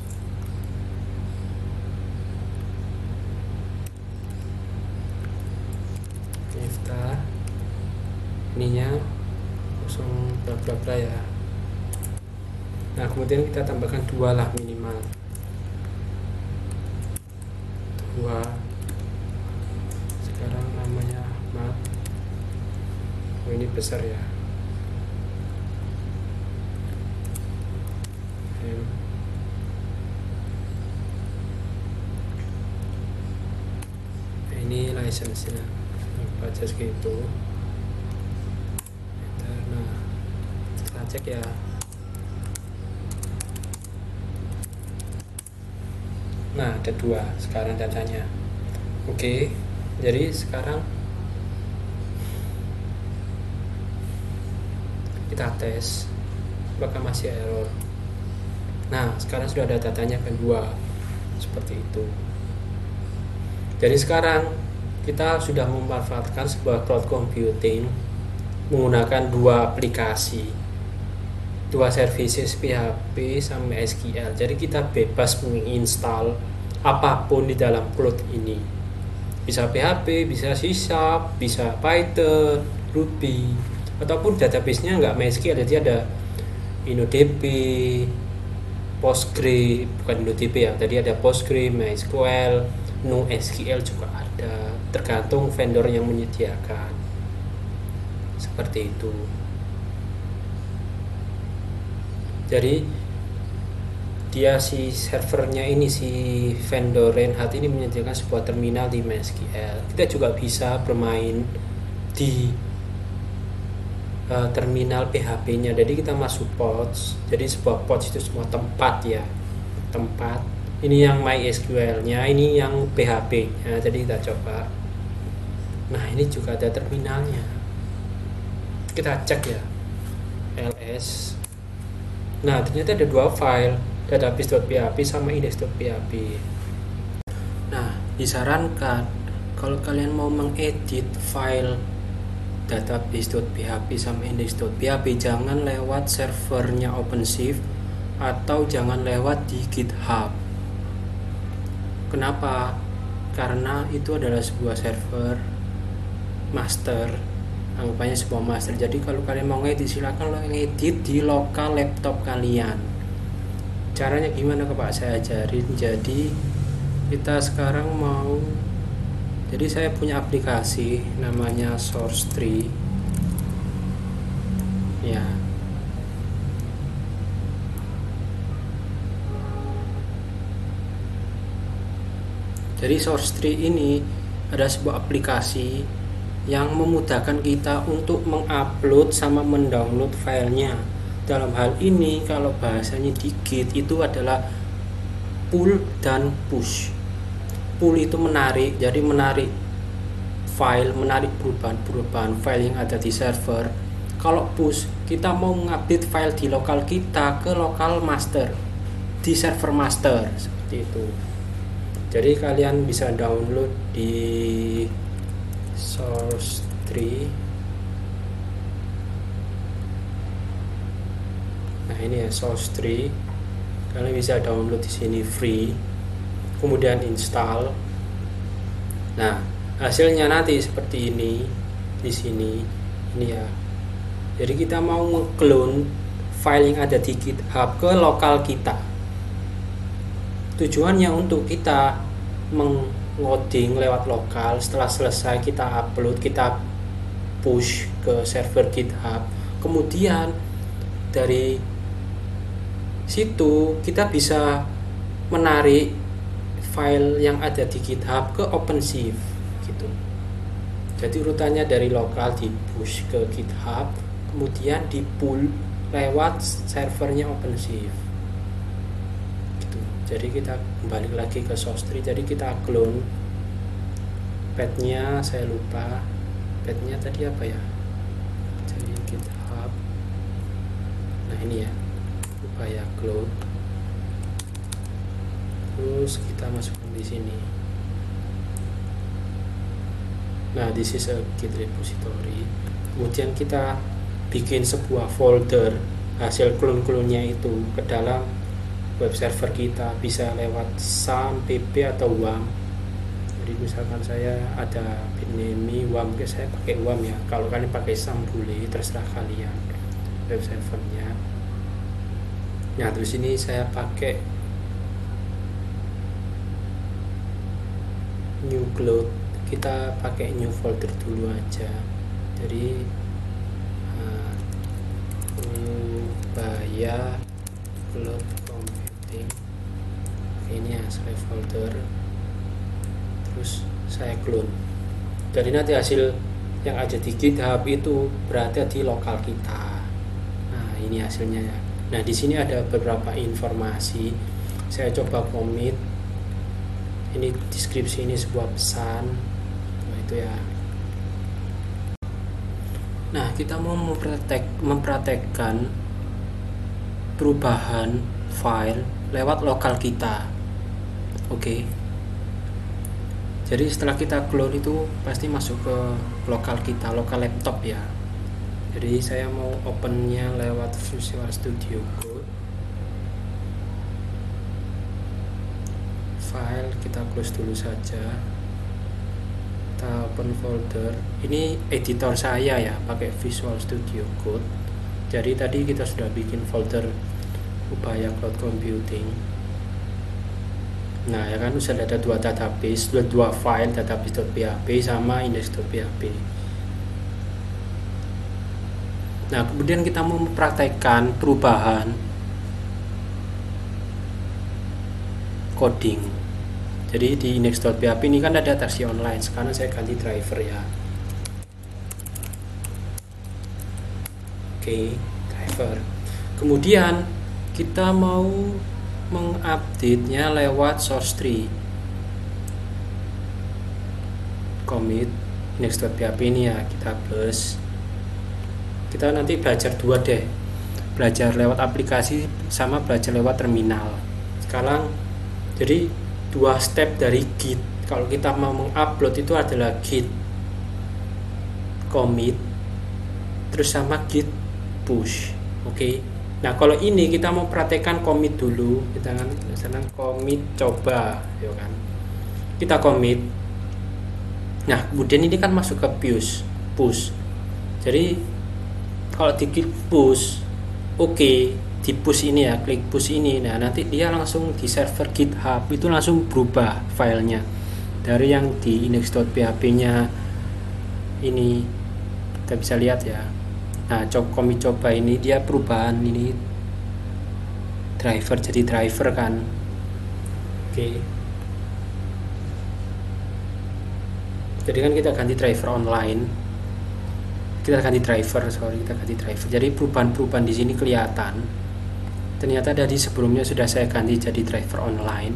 Nifta, ininya kosong bla bla bla ya. Nah, kemudian kita tambahkan 2 lah minimal, 2. Sekarang namanya Ahmad. Oh, ini besar ya. Ini license-nya baca segitu. Nah, kita cek ya. Nah, ada 2 sekarang datanya. Oke, jadi sekarang kita tes apakah masih error. Nah, sekarang sudah ada datanya kedua seperti itu. Jadi sekarang kita sudah memanfaatkan sebuah cloud computing menggunakan 2 aplikasi, 2 services PHP sama SQL. Jadi kita bebas menginstal apapun di dalam cloud ini. Bisa PHP, bisa C#, bisa Python, Ruby, ataupun database-nya nggak MySQL, jadi ada InnoDB, Postgre, bukan InnoDB ya, tadi ada Postgre, MySQL, NoSQL juga ada, tergantung vendor yang menyediakan. Seperti itu. Jadi dia si servernya ini, si vendor Reinhardt ini menyediakan sebuah terminal di MySQL. Kita juga bisa bermain di terminal PHP-nya. Jadi kita masuk pods. Jadi sebuah pods itu semua tempat ya, tempat. Ini yang MySQL-nya, ini yang PHP-nya. Jadi kita coba. Nah, ini juga ada terminalnya. Kita cek ya, ls. Nah, ternyata ada 2 file, database.php sama index.php. Nah, disarankan kalau kalian mau mengedit file database.php sama index.php, jangan lewat servernya OpenShift atau jangan lewat di GitHub. Kenapa? Karena itu adalah sebuah server master, anggapannya sebuah master. Jadi kalau kalian mau ngedit, silakan ngedit di lokal laptop kalian. Caranya gimana Pak? Saya ajarin. Jadi kita sekarang mau, jadi saya punya aplikasi namanya Source Tree ya. Jadi Source Tree ini ada sebuah aplikasi yang memudahkan kita untuk mengupload sama mendownload filenya. Dalam hal ini kalau bahasanya di Git itu adalah pull dan push. Pull itu menarik, jadi menarik file, menarik perubahan file yang ada di server. Kalau push, kita mau mengupdate file di lokal kita ke lokal master, di server master, seperti itu. Jadi kalian bisa download di Source Tree. Nah ini ya Source Tree. Kalian bisa download di sini free. Kemudian install. Nah hasilnya nanti seperti ini di sini. Ini ya. Jadi kita mau nge-clone file yang ada di GitHub ke lokal kita. Tujuannya untuk kita mengoding lewat lokal. Setelah selesai kita upload, kita push ke server GitHub. Kemudian dari situ kita bisa menarik file yang ada di GitHub ke OpenShift gitu. Jadi urutannya dari lokal di push ke GitHub, kemudian di pull lewat servernya OpenShift. Jadi kita kembali lagi ke Source Tree. Jadi kita clone path-nya, saya lupa path-nya tadi apa ya. Jadi GitHub. Nah ini ya, lupa ya, clone. Terus kita masukkan di sini. Nah this is a Git repository. Kemudian kita bikin sebuah folder hasil clone-clone-nya itu ke dalam web server kita, bisa lewat SAM, PB atau WAM. Jadi misalkan saya ada bitnami WAM, saya pakai WAM ya. Kalau kalian pakai SAM boleh, terserah kalian web servernya. Nah terus ini saya pakai new cloud. Kita pakai new folder dulu aja. Jadi Ubaya cloud ini ya, saya folder, terus saya clone. Jadi nanti hasil yang ada di GitHub itu berada di lokal kita. Nah ini hasilnya ya. Nah di sini ada beberapa informasi. Saya coba commit. Ini deskripsi, ini sebuah pesan. Nah, itu ya. Nah kita mau mempraktekkan perubahan file lewat lokal kita. Oke. Jadi setelah kita clone itu pasti masuk ke lokal kita, lokal laptop ya. Jadi saya mau opennya lewat Visual Studio Code. File kita close dulu saja. Kita open folder. Ini editor saya ya, pakai Visual Studio Code. Jadi tadi kita sudah bikin folder Ubaya Cloud Computing. Nah ya kan sudah ada dua database, dua file, database.php sama index.php. Nah kemudian kita mau mempraktekkan perubahan coding. Jadi di index.php ini kan ada versi online. Sekarang saya ganti driver ya. Oke, driver. Kemudian kita mau mengupdate-nya lewat source tree. Commit index.php ini ya, kita plus. Kita nanti belajar dua deh. Belajar lewat aplikasi sama belajar lewat terminal. Sekarang jadi dua step dari Git. Kalau kita mau mengupload itu adalah Git commit terus sama Git push. Oke. Nah kalau ini kita mau praktekkan commit dulu, kita kan misalnya commit coba, ya kan. Kita commit. Nah kemudian ini kan masuk ke push. Jadi kalau di Git push, oke, di push ini ya, klik push ini, nah nanti dia langsung di server GitHub itu langsung berubah filenya dari yang di index.php nya ini, kita bisa lihat ya. Nah kami coba ini, dia perubahan ini driver jadi driver kan. Oke. Jadi kan kita ganti driver online, kita ganti driver, jadi perubahan-perubahan di sini kelihatan. Ternyata dari sebelumnya sudah saya ganti jadi driver online,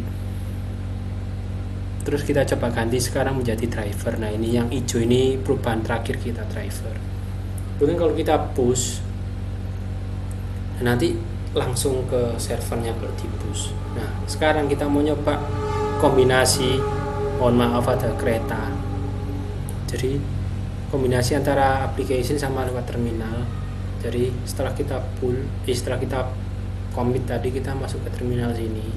terus kita coba ganti sekarang menjadi driver. Nah ini yang hijau ini perubahan terakhir kita, driver. Kemudian kalau kita push, nanti langsung ke servernya kalau di push. Nah sekarang kita mau nyoba kombinasi, mohon maaf ada kereta, jadi kombinasi antara application sama lewat terminal. Jadi setelah kita setelah kita commit tadi, kita masuk ke terminal sini,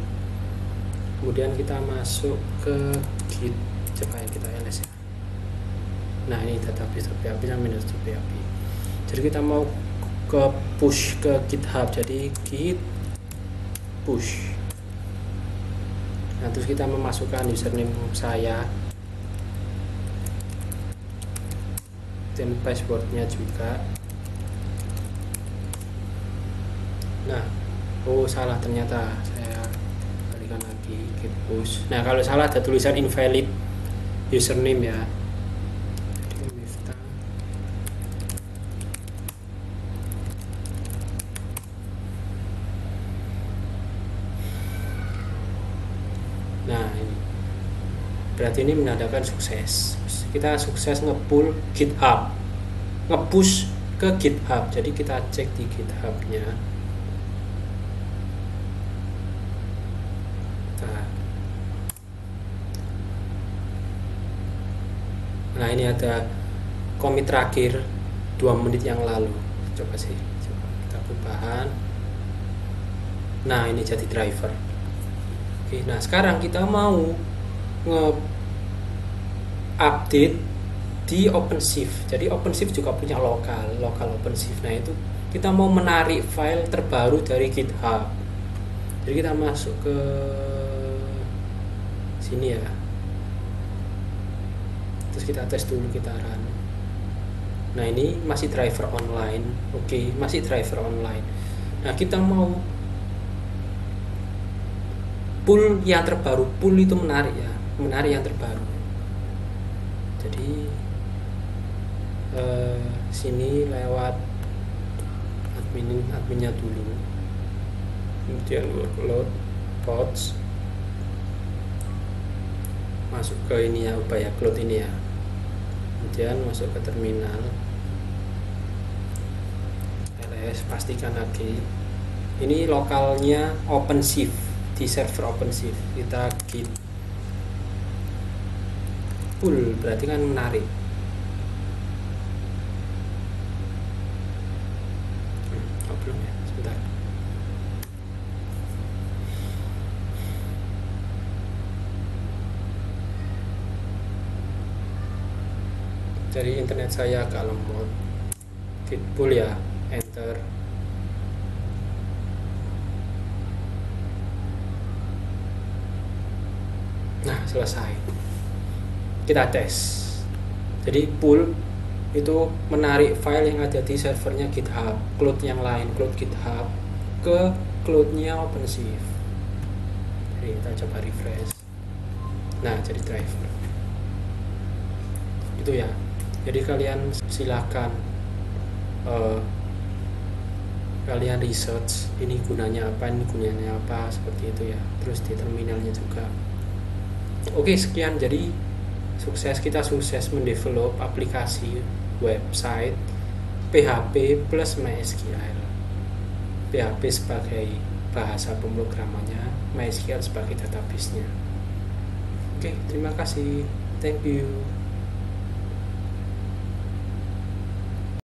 kemudian kita masuk ke git, coba kita ls ya. Nah ini database.php sama index.php. Jadi kita mau ke push ke GitHub, jadi git push. Nah terus kita memasukkan username saya dan passwordnya juga. Nah salah, ternyata saya balikan lagi git push. Nah kalau salah ada tulisan invalid username ya. Nah ini berarti ini menandakan sukses, kita sukses nge-pull GitHub, nge-push ke GitHub. Jadi kita cek di GitHub-nya. Nah ini ada commit terakhir 2 menit yang lalu. Coba kita perubahan. Nah ini jadi driver. Oke, nah sekarang kita mau nge-update di OpenShift. Jadi OpenShift juga punya lokal OpenShift. Nah itu kita mau menarik file terbaru dari GitHub. Jadi kita masuk ke sini ya. Terus kita tes dulu, kita run. Nah ini masih driver online. Oke, masih driver online. Nah kita mau pull yang terbaru, pull itu menarik ya, menarik yang terbaru. Jadi sini lewat adminnya dulu, kemudian workload pods, masuk ke ini ya, upaya cloud ini ya, kemudian masuk ke terminal ls, pastikan lagi ini lokalnya OpenShift, di server OpenShift kita git pull, berarti kan menarik. Belum ya, sebentar. Jadi internet saya agak lemot. Git pull ya, enter. Nah selesai, kita tes. Jadi pull itu menarik file yang ada di servernya GitHub, cloud yang lain, cloud GitHub ke cloudnya OpenShift. Jadi kita coba refresh. Nah jadi driver itu ya. Jadi kalian silakan kalian research ini gunanya apa, seperti itu ya. Terus di terminalnya juga. Oke, sekian. Jadi kita sukses mendevelop aplikasi website PHP plus MySQL. PHP sebagai bahasa pemrogramannya, MySQL sebagai database-nya. Oke, terima kasih. Thank you.